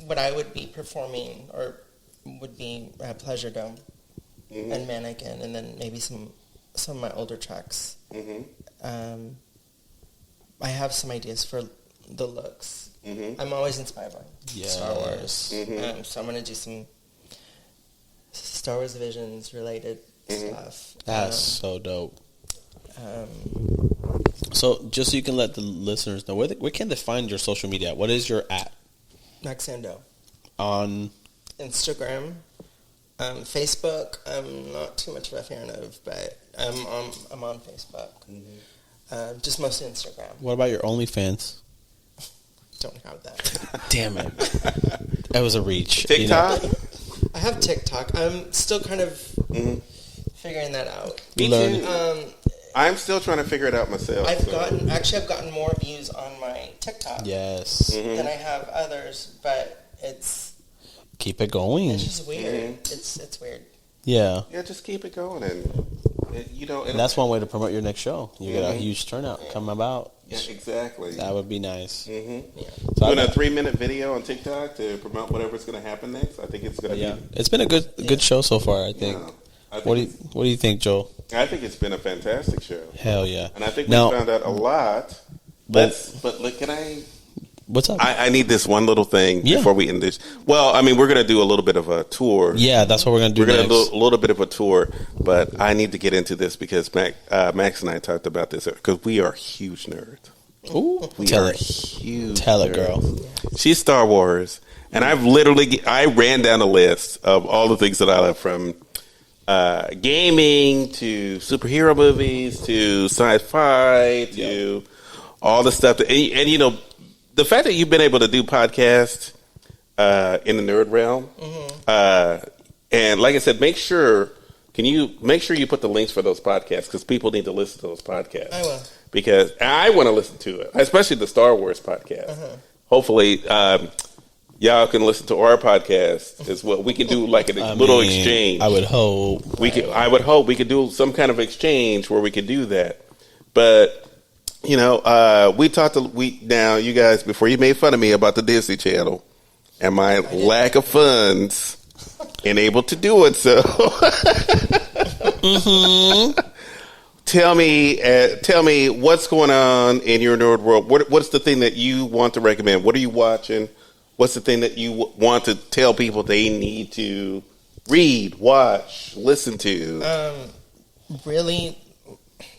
what I would be performing would be Pleasure Dome and Mannequin, and then maybe some of my older tracks. I have some ideas for the looks. I'm always inspired by Star Wars. So I'm going to do some Star Wars Visions related stuff. That's so dope. So just so you can let the listeners know, where can they find your social media? What is your @? Xandaux. On Instagram, Facebook, I'm not too much of a fan of, but I'm on Facebook. Mm-hmm. Just mostly Instagram. What about your OnlyFans? Don't have that. Damn it. That was a reach. TikTok? I have TikTok. I'm still kind of figuring that out. Me too. I'm still trying to figure it out myself. I've gotten more views on my TikTok. Yes. Than I have others, but it's... Keep it going. It's just weird. It's weird. Yeah. Yeah, just keep it going, and that's one way to promote your next show. You get a huge turnout come about. Yeah, exactly. That would be nice. Mm-hmm. Yeah. So doing a 3-minute video on TikTok to promote whatever's going to happen next. I think it's going to be. It's been a good show so far. I think. Yeah, what do you think, Joel? I think it's been a fantastic show. Hell yeah! And I think we found out a lot. But look, can I? What's up? I need this one little thing before we end this. Well, I mean, we're going to do a little bit of a tour. Yeah, that's what we're going to do. We're going to do a little bit of a tour, but I need to get into this because Max and I talked about this because we are huge nerds. Ooh, Tell it, girl. She's Star Wars, and I ran down a list of all the things that I love, from gaming to superhero movies to sci-fi to all the stuff. And the fact that you've been able to do podcasts in the nerd realm, and like I said, make sure you put the links for those podcasts because people need to listen to those podcasts. I will. Because I want to listen to it, especially the Star Wars podcast. Hopefully, y'all can listen to our podcast as well. We can do like a little exchange. I would hope. I would hope we could do some kind of exchange where we could do that. But we talked now, you guys, before you made fun of me about the Disney Channel and my lack of funds and able to do it. So, Tell me what's going on in your nerd world. What's the thing that you want to recommend? What are you watching? What's the thing that you want to tell people they need to read, watch, listen to? Really,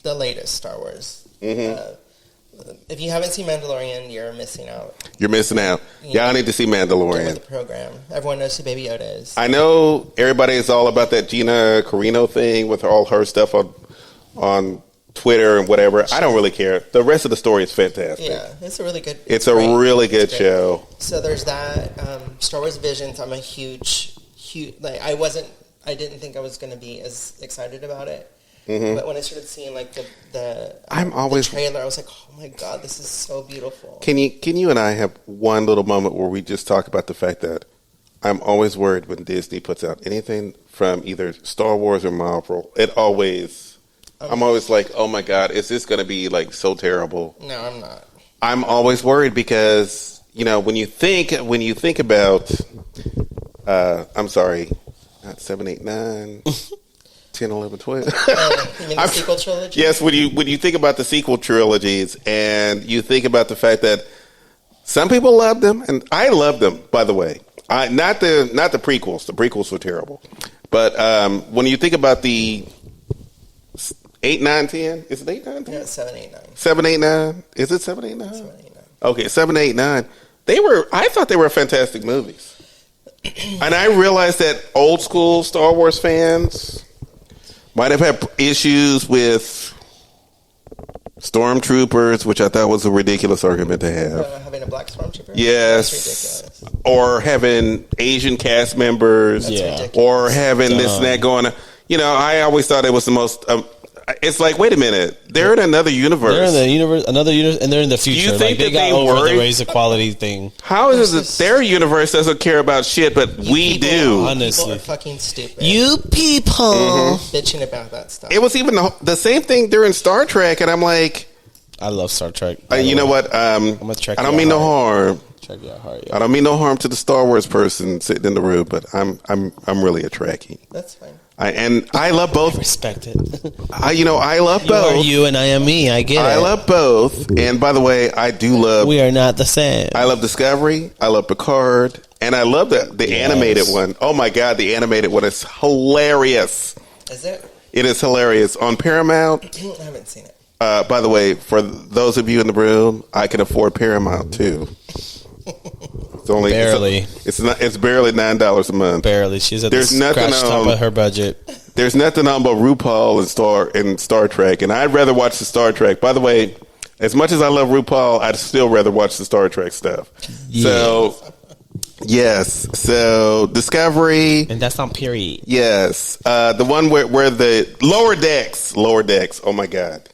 the latest Star Wars. If you haven't seen Mandalorian, you're missing out. You're missing out. Y'all need to see Mandalorian. Get with the program. Everyone knows who Baby Yoda is. I know everybody is all about that Gina Carino thing with all her stuff on Twitter and whatever. I don't really care. The rest of the story is fantastic. Yeah, it's a really good. It's a really good show. So there's that. Star Wars Visions. I'm a huge. I didn't think I was going to be as excited about it. But when I started seeing like the trailer, I was like, oh my god, this is so beautiful. Can you and I have one little moment where we just talk about the fact that I'm always worried when Disney puts out anything from either Star Wars or Marvel. I'm always like, oh my god, is this going to be like so terrible? No, I'm not. I'm always worried because when you think about, I'm sorry, not 7, 8, 9. 10, 11, 12. You mean the sequel trilogy? Yes, when you think about the sequel trilogies and you think about the fact that some people love them, and I love them, by the way. Not the prequels. The prequels were terrible. But when you think about the 8, 9, 10, is it 8, 9, 10? Yeah, 7, 8, 9. 7, 8, 9. Is it 7, 8, 9? 7, 8, 9. Okay, 7, 8, 9. I thought they were fantastic movies. And I realized that old school Star Wars fans might have had issues with stormtroopers, which I thought was a ridiculous argument to have. Having a black stormtrooper? Yes. That's ridiculous. Or having Asian cast members. That's ridiculous. Or having this and that going on. I always thought it was the most... it's like, wait a minute. They're in another universe. They're in another universe, and they're in the future. Do you think they got over the race equality thing? How is it that their universe doesn't care about shit, but we do? Honestly, people are fucking stupid. You people bitching about that stuff. It was even the same thing during Star Trek, and I'm like, I love Star Trek. You know what? I'm a Trek. I don't mean no harm. Check your heart. I don't mean no harm to the Star Wars person sitting in the room, but I'm really a Trekkie. That's fine. I love both. I respect it. I love both. You are you and I am me. I get it. I love both. And by the way, I do love... We are not the same. I love Discovery. I love Picard. And I love the animated one. Oh my God, the animated one is hilarious. Is it? It is hilarious. On Paramount. I haven't seen it. By the way, for those of you in the room, I can afford Paramount too. only barely. It's barely $9 a month. Barely. She's at There's the nothing scratch top of her budget. There's nothing on but RuPaul and Star Trek, and I'd rather watch the Star Trek. By the way, as much as I love RuPaul, I'd still rather watch the Star Trek stuff. Yeah. So, yes. So, Discovery. And that's on period. Yes. The one where the Lower Decks. Oh, my God.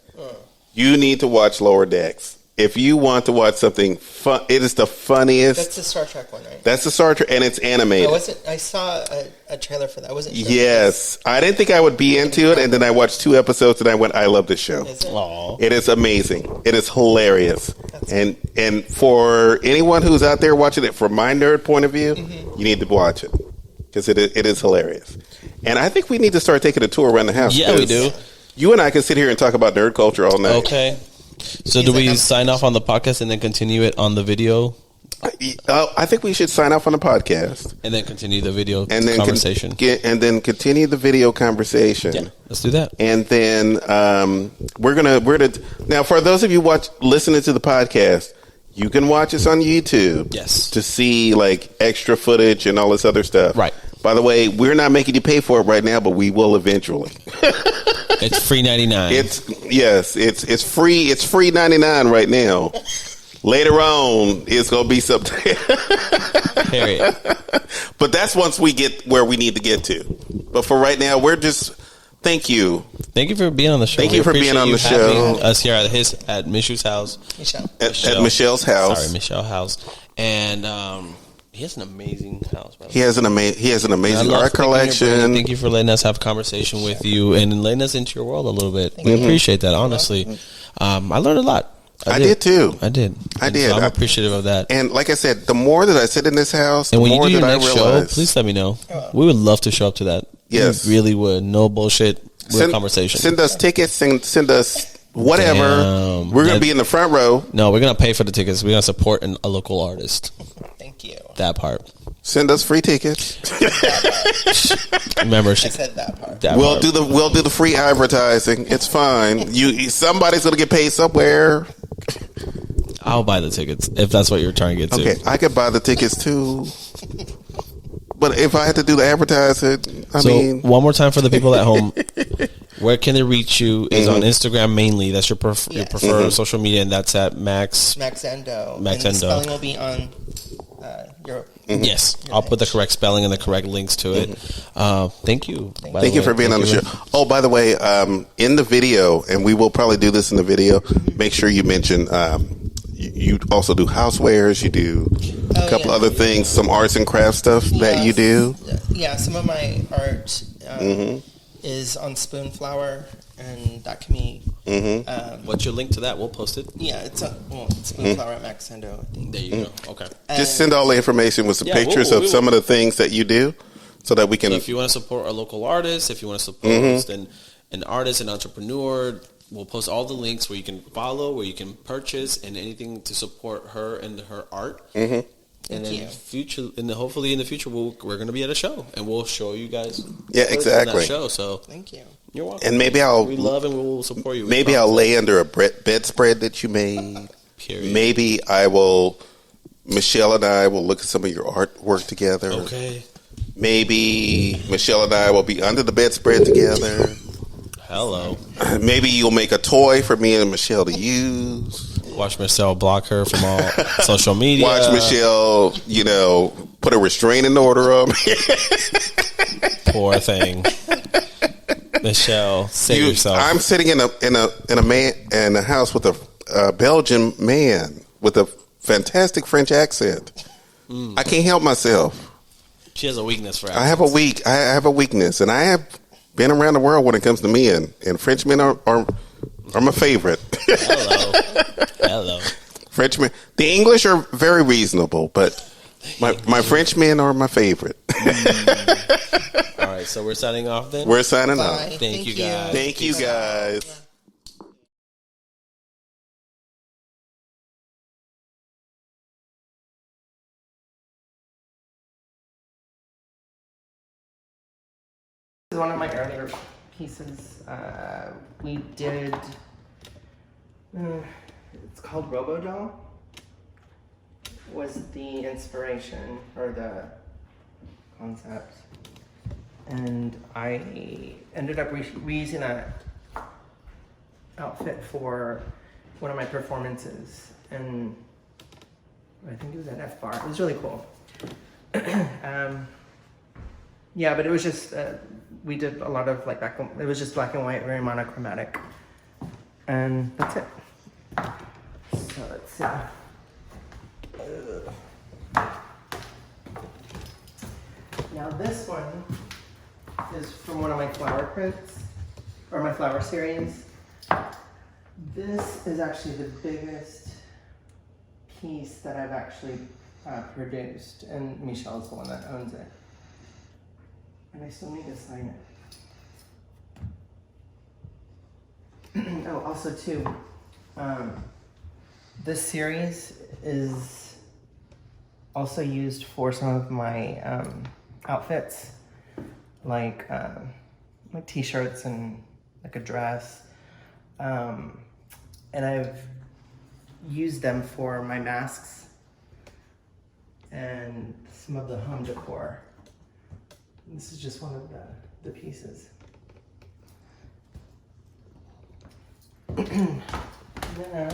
You need to watch Lower Decks. If you want to watch something fun, it is the funniest. That's the Star Trek one, right? That's the Star Trek, and it's animated. I saw a trailer for that. I wasn't sure. Yes. I didn't think I would be into it, and then I watched 2 episodes, and I went, I love this show. Is it? Aww. It is amazing. It is hilarious. And for anyone who's out there watching it from my nerd point of view, you need to watch it. Because it is hilarious. And I think we need to start taking a tour around the house. Yeah, we do. You and I can sit here and talk about nerd culture all night. Okay. So do we sign off on the podcast and then continue it on the video? I think we should sign off on the podcast. And then continue the video conversation. And then continue the video conversation. Yeah, let's do that. And then we're gonna now for those of you listening to the podcast, you can watch us on YouTube. Yes. To see like extra footage and all this other stuff. Right. By the way, we're not making you pay for it right now, but we will eventually. It's free 99. It's free. It's free 99 right now. Later on, it's gonna be something. Period. But that's once we get where we need to get to. But for right now, we're just thank you. Thank you for being on the show. Thank you for being on the show. Us here at Mishu's house. At Michelle's house. Sorry, Michelle's house. And he has an amazing house, brother. He has an amazing art collection. Thank you for letting us have a conversation with you and letting us into your world a little bit. We appreciate that, honestly. I learned a lot. I did too. I did. So I'm appreciative of that. And like I said, the more that I sit in this house, and the when more you do that your I next realize. show, please let me know. We would love to show up to that. Yes, we really would. No bullshit. Real conversation. Send us tickets. Send us whatever. Damn. We're gonna be in the front row. No, we're gonna pay for the tickets. We're gonna support a local artist. Thank you. That part. Send us free tickets. Remember, I said that part. We'll do the free advertising. It's fine. Somebody's gonna get paid somewhere. I'll buy the tickets if that's what you're trying to get to. Okay, I could buy the tickets too. But if I had to do the advertising, one more time for the people at home, where can they reach you? Is on Instagram mainly. That's your preferred social media, and that's at Xandaux. And the spelling will be on your. Yes, I'll put the correct spelling and the correct links to it. Thank you. Thank you for being on the show. Oh, by the way, in the video, and we will probably do this in the video, make sure you mention you also do housewares. You do a couple other things, some arts and crafts stuff that you do. Yeah, some of my art is on Spoonflower, and that can be. What's your link to that? We'll post it. Yeah, it's Spoonflower at Xandaux, I think. There you go. Okay. Just send all the information with some pictures of some of the things that you do, so that we can. So if you want to support a local artist, if you want to support an artist, an entrepreneur, we'll post all the links where you can follow, where you can purchase, and anything to support her and her art. And then hopefully in the future we're going to be at a show and we'll show you guys. Yeah, exactly. That show. So thank you. You're welcome. And maybe we love and we will support you. Maybe I'll lay under a bedspread that you made. Period. Maybe Michelle and I will look at some of your artwork together. Okay. Maybe Michelle and I will be under the bedspread together. Hello. Maybe you'll make a toy for me and Michelle to use. Watch Michelle block her from all social media. Watch Michelle, put a restraining order on me. Poor thing. Michelle, save yourself. I'm sitting in a house with a Belgian man with a fantastic French accent. I can't help myself. She has a weakness for accents. I have a weakness, and I have been around the world when it comes to men, and Frenchmen are my favorite. Hello. Frenchmen. The English are very reasonable, but my Frenchmen are my favorite. All right, so we're signing off then? We're signing off. Thank you guys. Thank you guys. This is one of my earlier pieces. We did. It's called Robo Doll. was the inspiration or the concept. And I ended up reusing that outfit for one of my performances. And I think it was at F Bar. It was really cool. Yeah, but it was just, we did a lot of like it was just black and white, very monochromatic. And that's it. So let's see. Now this one is from one of my flower prints, or my flower series. This is actually the biggest piece that I've actually produced, and Michelle's the one that owns it. And I still need to sign it. Oh, also too, this series is also used for some of my outfits, like t-shirts and like a dress, and I've used them for my masks and some of the home decor. This is just one of the pieces. Now,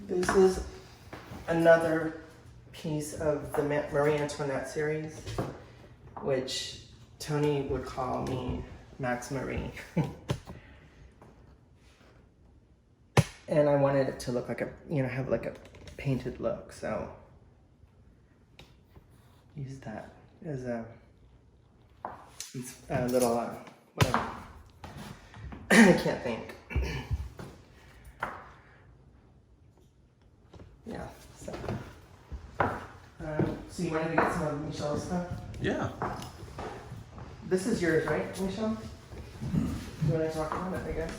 this is another piece of the Marie Antoinette series, which Tony would call me Max Marie. And I wanted it to look like have like a painted look, so use that as a little, whatever. I can't think. Yeah, so. So you wanted to get some of Michelle's stuff? Yeah. This is yours, right, Michelle? You want to talk about it, I guess?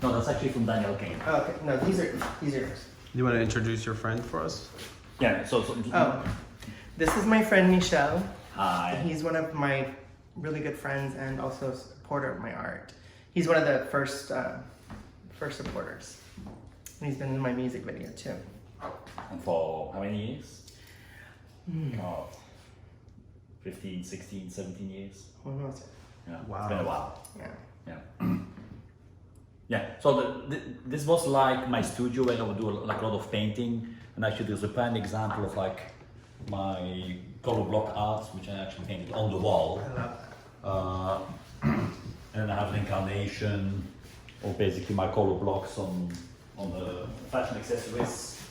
No, that's actually from Daniel Kane. Oh, okay. No, these are yours. You want to introduce your friend for us? Yeah, so Oh, this is my friend Michel. Hi. He's one of my really good friends and also a supporter of my art. He's one of the first supporters. And he's been in my music video too. And for how many years? Oh, 15, 16, 17 years. When was it? Yeah, Wow. It's been a while. Yeah. Yeah. Yeah, so this was like my studio where I would do like a lot of painting, and actually there's a prime example of like my color block art, which I actually painted on the wall. I love that. And then I have an incarnation of basically my color blocks on the fashion accessories,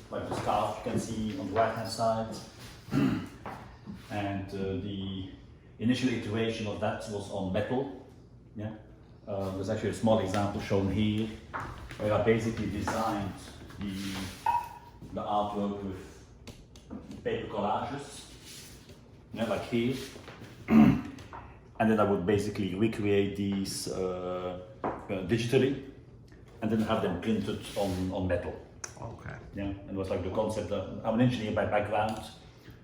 like the scarf you can see on the right hand side. And the initial iteration of that was on metal. Yeah. There's actually a small example shown here where I basically designed the artwork with paper collages, like here. And then I would basically recreate these digitally and then have them printed on metal. Okay. Yeah, and it was like the concept that I'm an engineer by background,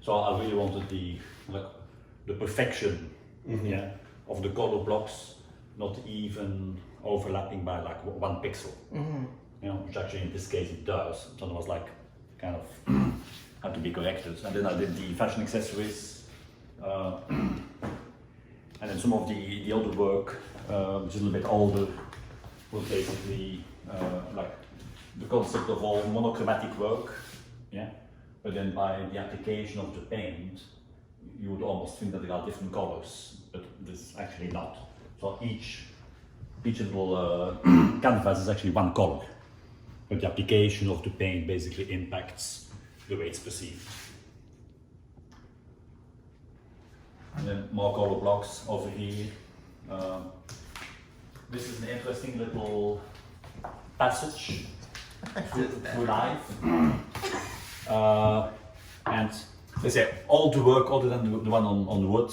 so I really wanted the perfection, yeah, of the color blocks, not even overlapping by like 1 pixel. You know, which actually in this case it does. So it was like kind of had to be corrected. And then I did the fashion accessories, and then some of the other work, which is a little bit older, was basically like the concept of all monochromatic work, yeah. But then by the application of the paint, you would almost think that there are different colors, but this is actually not. So each little canvas is actually 1 color, but the application of the paint basically impacts the way it's perceived. And then more color blocks over here. This is an interesting little passage through life. And let's say all the work other than the one on wood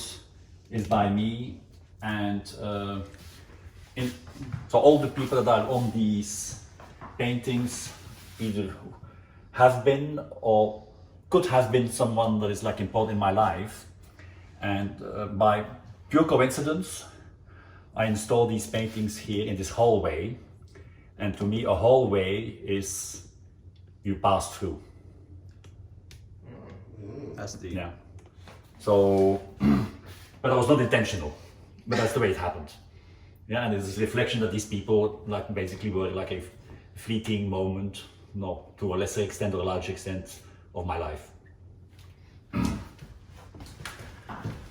is by me, and so all the people that are on these paintings either have been or could have been someone that is like important in my life, and by pure coincidence I installed these paintings here in this hallway, And to me, a hallway is you pass through. That's deep. Yeah. So, but it was not intentional, but that's the way it happened. Yeah, and it's a reflection that these people like basically were like a fleeting moment, no, to a lesser extent or a large extent of my life.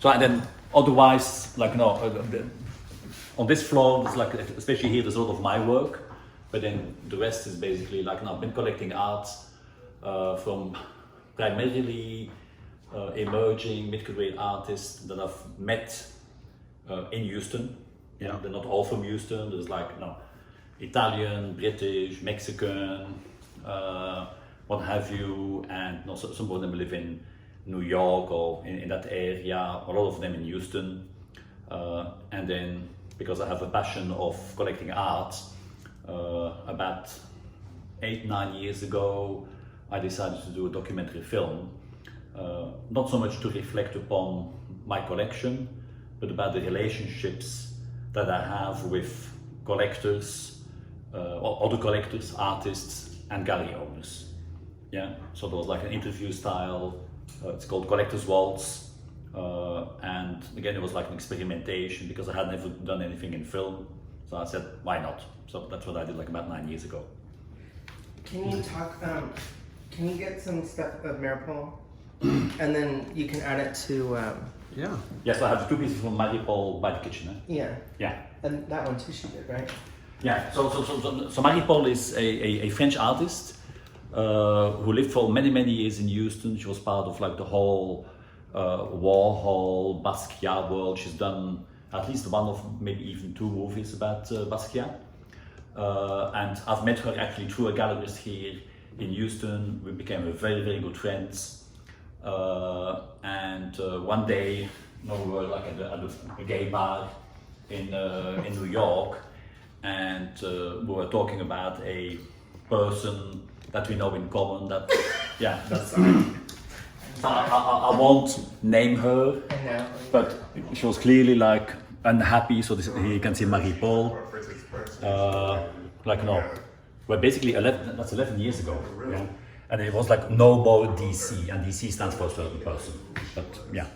So and then otherwise, like on this floor, it's like especially here, there's a lot of my work, but then the rest is basically like I've been collecting art from primarily emerging mid-career artists that I've met in Houston. Yeah, they're not all from Houston. There's like Italian, British, Mexican, what have you, and some of them live in New York or in that area. A lot of them in Houston, and then because I have a passion of collecting art, about 8-9 years ago, I decided to do a documentary film. Not so much to reflect upon my collection, but about the relationships that I have with collectors, or other collectors, artists, and gallery owners. Yeah, so there was like an interview style. It's called Collector's Waltz, and again, it was like an experimentation because I had never done anything in film. So I said, why not? So that's what I did like about 9 years ago. Can you talk? Can you get some stuff of Maripaul, and then you can add it to? Yeah. Yes, I have 2 pieces from Maripaul by the kitchen. Yeah. Yeah. And that one too, she did, right? Yeah. So Maripaul is a French artist who lived for many years in Houston. She was part of like the whole Warhol Basquiat world. She's done at least one of maybe even 2 movies about Basquiat. And I've met her actually through a gallerist here in Houston. We became very good friends. And one day, we were like at a gay bar in New York, and we were talking about a person that we know in common. That, yeah, that's. I won't name her, but she was clearly like unhappy. So here you can see Maripaul. Well, basically 11 years ago. Yeah. And it was like no more DC, and DC stands for a certain person. But yeah.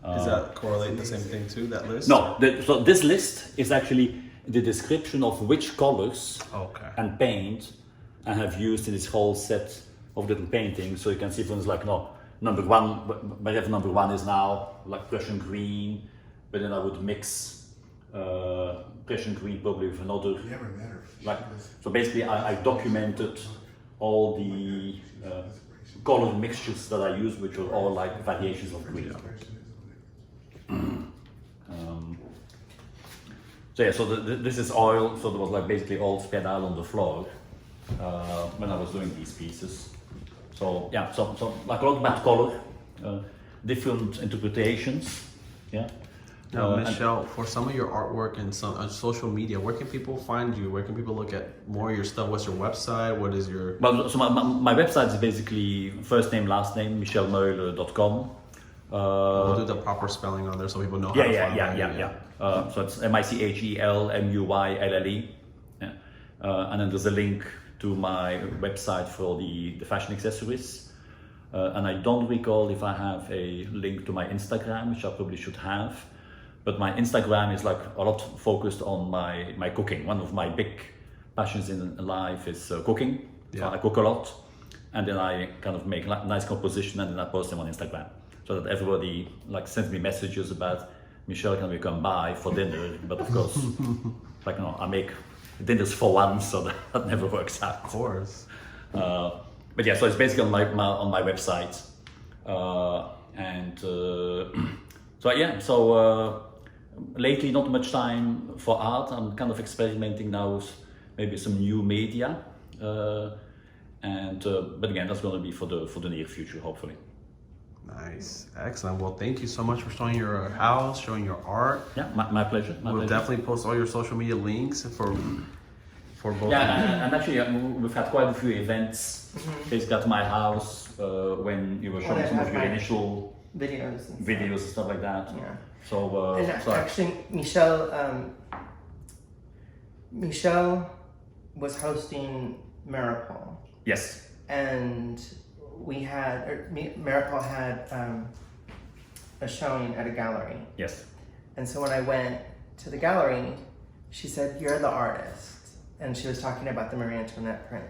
Does that correlate the same thing too, that list? No, so this list is actually the description of which colors and paint I have used in this whole set of little paintings. So you can see, for instance, like number 1, wherever number 1 is now, like Prussian green, but then I would mix Prussian green probably with another. So basically I documented all the color mixtures that I use, which were all like variations of green. So this is oil, so there was like basically all spread out on the floor when I was doing these pieces. So yeah, so like a lot about color, different interpretations, yeah. Now, Michelle, for some of your artwork and some on social media, where can people find you? Where can people look at more of your stuff? What's your website? What is your... Well, so my website is basically first name, last name, michelmeuler.com. We'll do the proper spelling on there so people know how to find you. Yeah. So it's MICHELMUYLLE. Yeah. And then there's a link to my website for the fashion accessories. And I don't recall if I have a link to my Instagram, which I probably should have. But my Instagram is like a lot focused on my cooking. One of my big passions in life is cooking. Yeah. So I cook a lot, and then I kind of make nice composition, and then I post them on Instagram, so that everybody like sends me messages about, Michelle, can we come by for dinner? But of course, I make dinners for one, so that never works out. Of course. But yeah, so it's basically on my website, lately, not much time for art. I'm kind of experimenting now with maybe some new media, but again, that's going to be for the near future, hopefully. Nice, excellent. Well, thank you so much for showing your house, showing your art. Yeah, my pleasure. We'll definitely post all your social media links for both. Yeah, and actually, we've had quite a few events basically at my house when you were showing some of your initial videos and stuff like that. Yeah. So actually, Michelle was hosting Maripaul. Yes. And Maripaul had a showing at a gallery. Yes. And so when I went to the gallery, she said, "You're the artist." And she was talking about the Marie Antoinette print.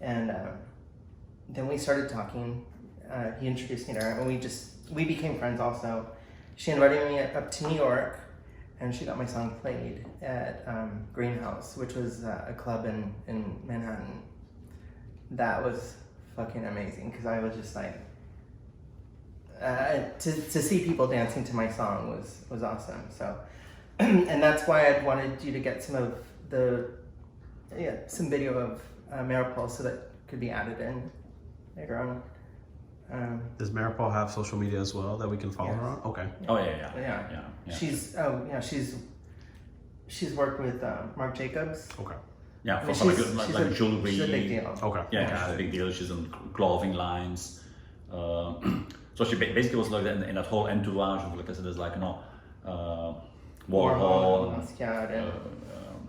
And then we started talking. He introduced me to her, and we became friends also. She invited me up to New York, and she got my song played at Greenhouse, which was a club in Manhattan. That was fucking amazing, because I was just like, to see people dancing to my song was awesome. So, and that's why I wanted you to get some video of Maripaul so that could be added in later on. Does Maripaul have social media as well that we can follow her on? Okay. Oh yeah. She's worked with Marc Jacobs. Okay. Yeah, I mean, for like jewelry. She's a big deal. Okay. Yeah, she's a big deal. She's on clothing lines. So she basically was like in that whole entourage of, like I said, there's like, Warhol, Basquiat, and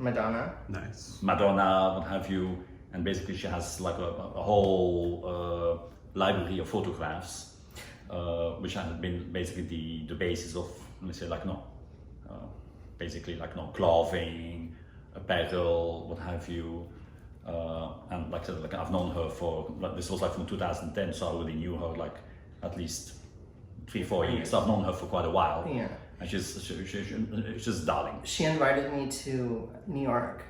Madonna. Nice. Madonna, what have you, and basically she has like a whole library of photographs, which have been basically the basis of, let me say, basically clothing, apparel, what have you. And like I said, I've known her for, this was from 2010, so I already knew her at least 3-4 years. So I've known her for quite a while. Yeah. And she's darling. She invited me to New York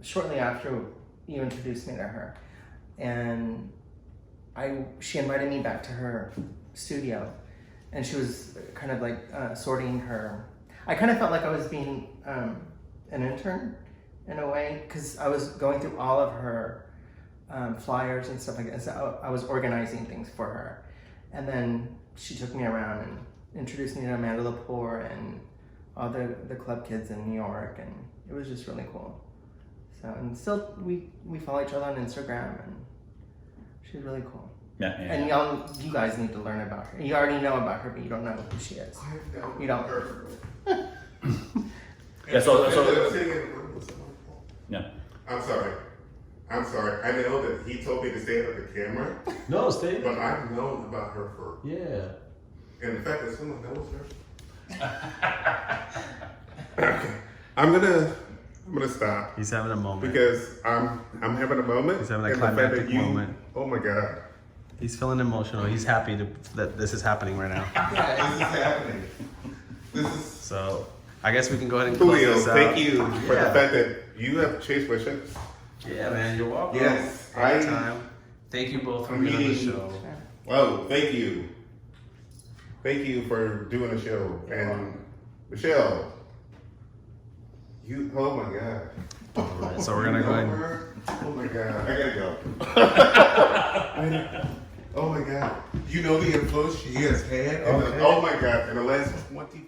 shortly after you introduced me to her. And she invited me back to her studio, and she was kind of sorting her. I kind of felt like I was being an intern in a way, because I was going through all of her flyers and stuff like that. So I was organizing things for her, and then she took me around and introduced me to Amanda Lepore and all the club kids in New York, and it was just really cool. So, and still we follow each other on Instagram, and she's really cool. Yeah. And you guys need to learn about her. You already know about her, but you don't know who she is. You don't. Yeah. So. Yeah. I'm sorry. I know that he told me to stay at the camera. No, stay. But I've known about her for. Yeah. And the fact that someone knows her. Okay. I'm gonna stop. He's having a moment. Because I'm having a moment. He's having a climactic moment. Oh my God. He's feeling emotional. He's happy that this is happening right now. Yeah, this is happening. So I guess we can go ahead and close Julio, this out. thank you for the fact that you have chased my ships. Yeah, man, you're welcome. Yes, anytime. Thank you both for being on the show. Whoa, thank you. Thank you for doing the show. And Michelle, oh my God. All right, so we're gonna go ahead. Oh my God, I gotta go. Oh my God, you know the influence she has had. Oh my God, in the last 20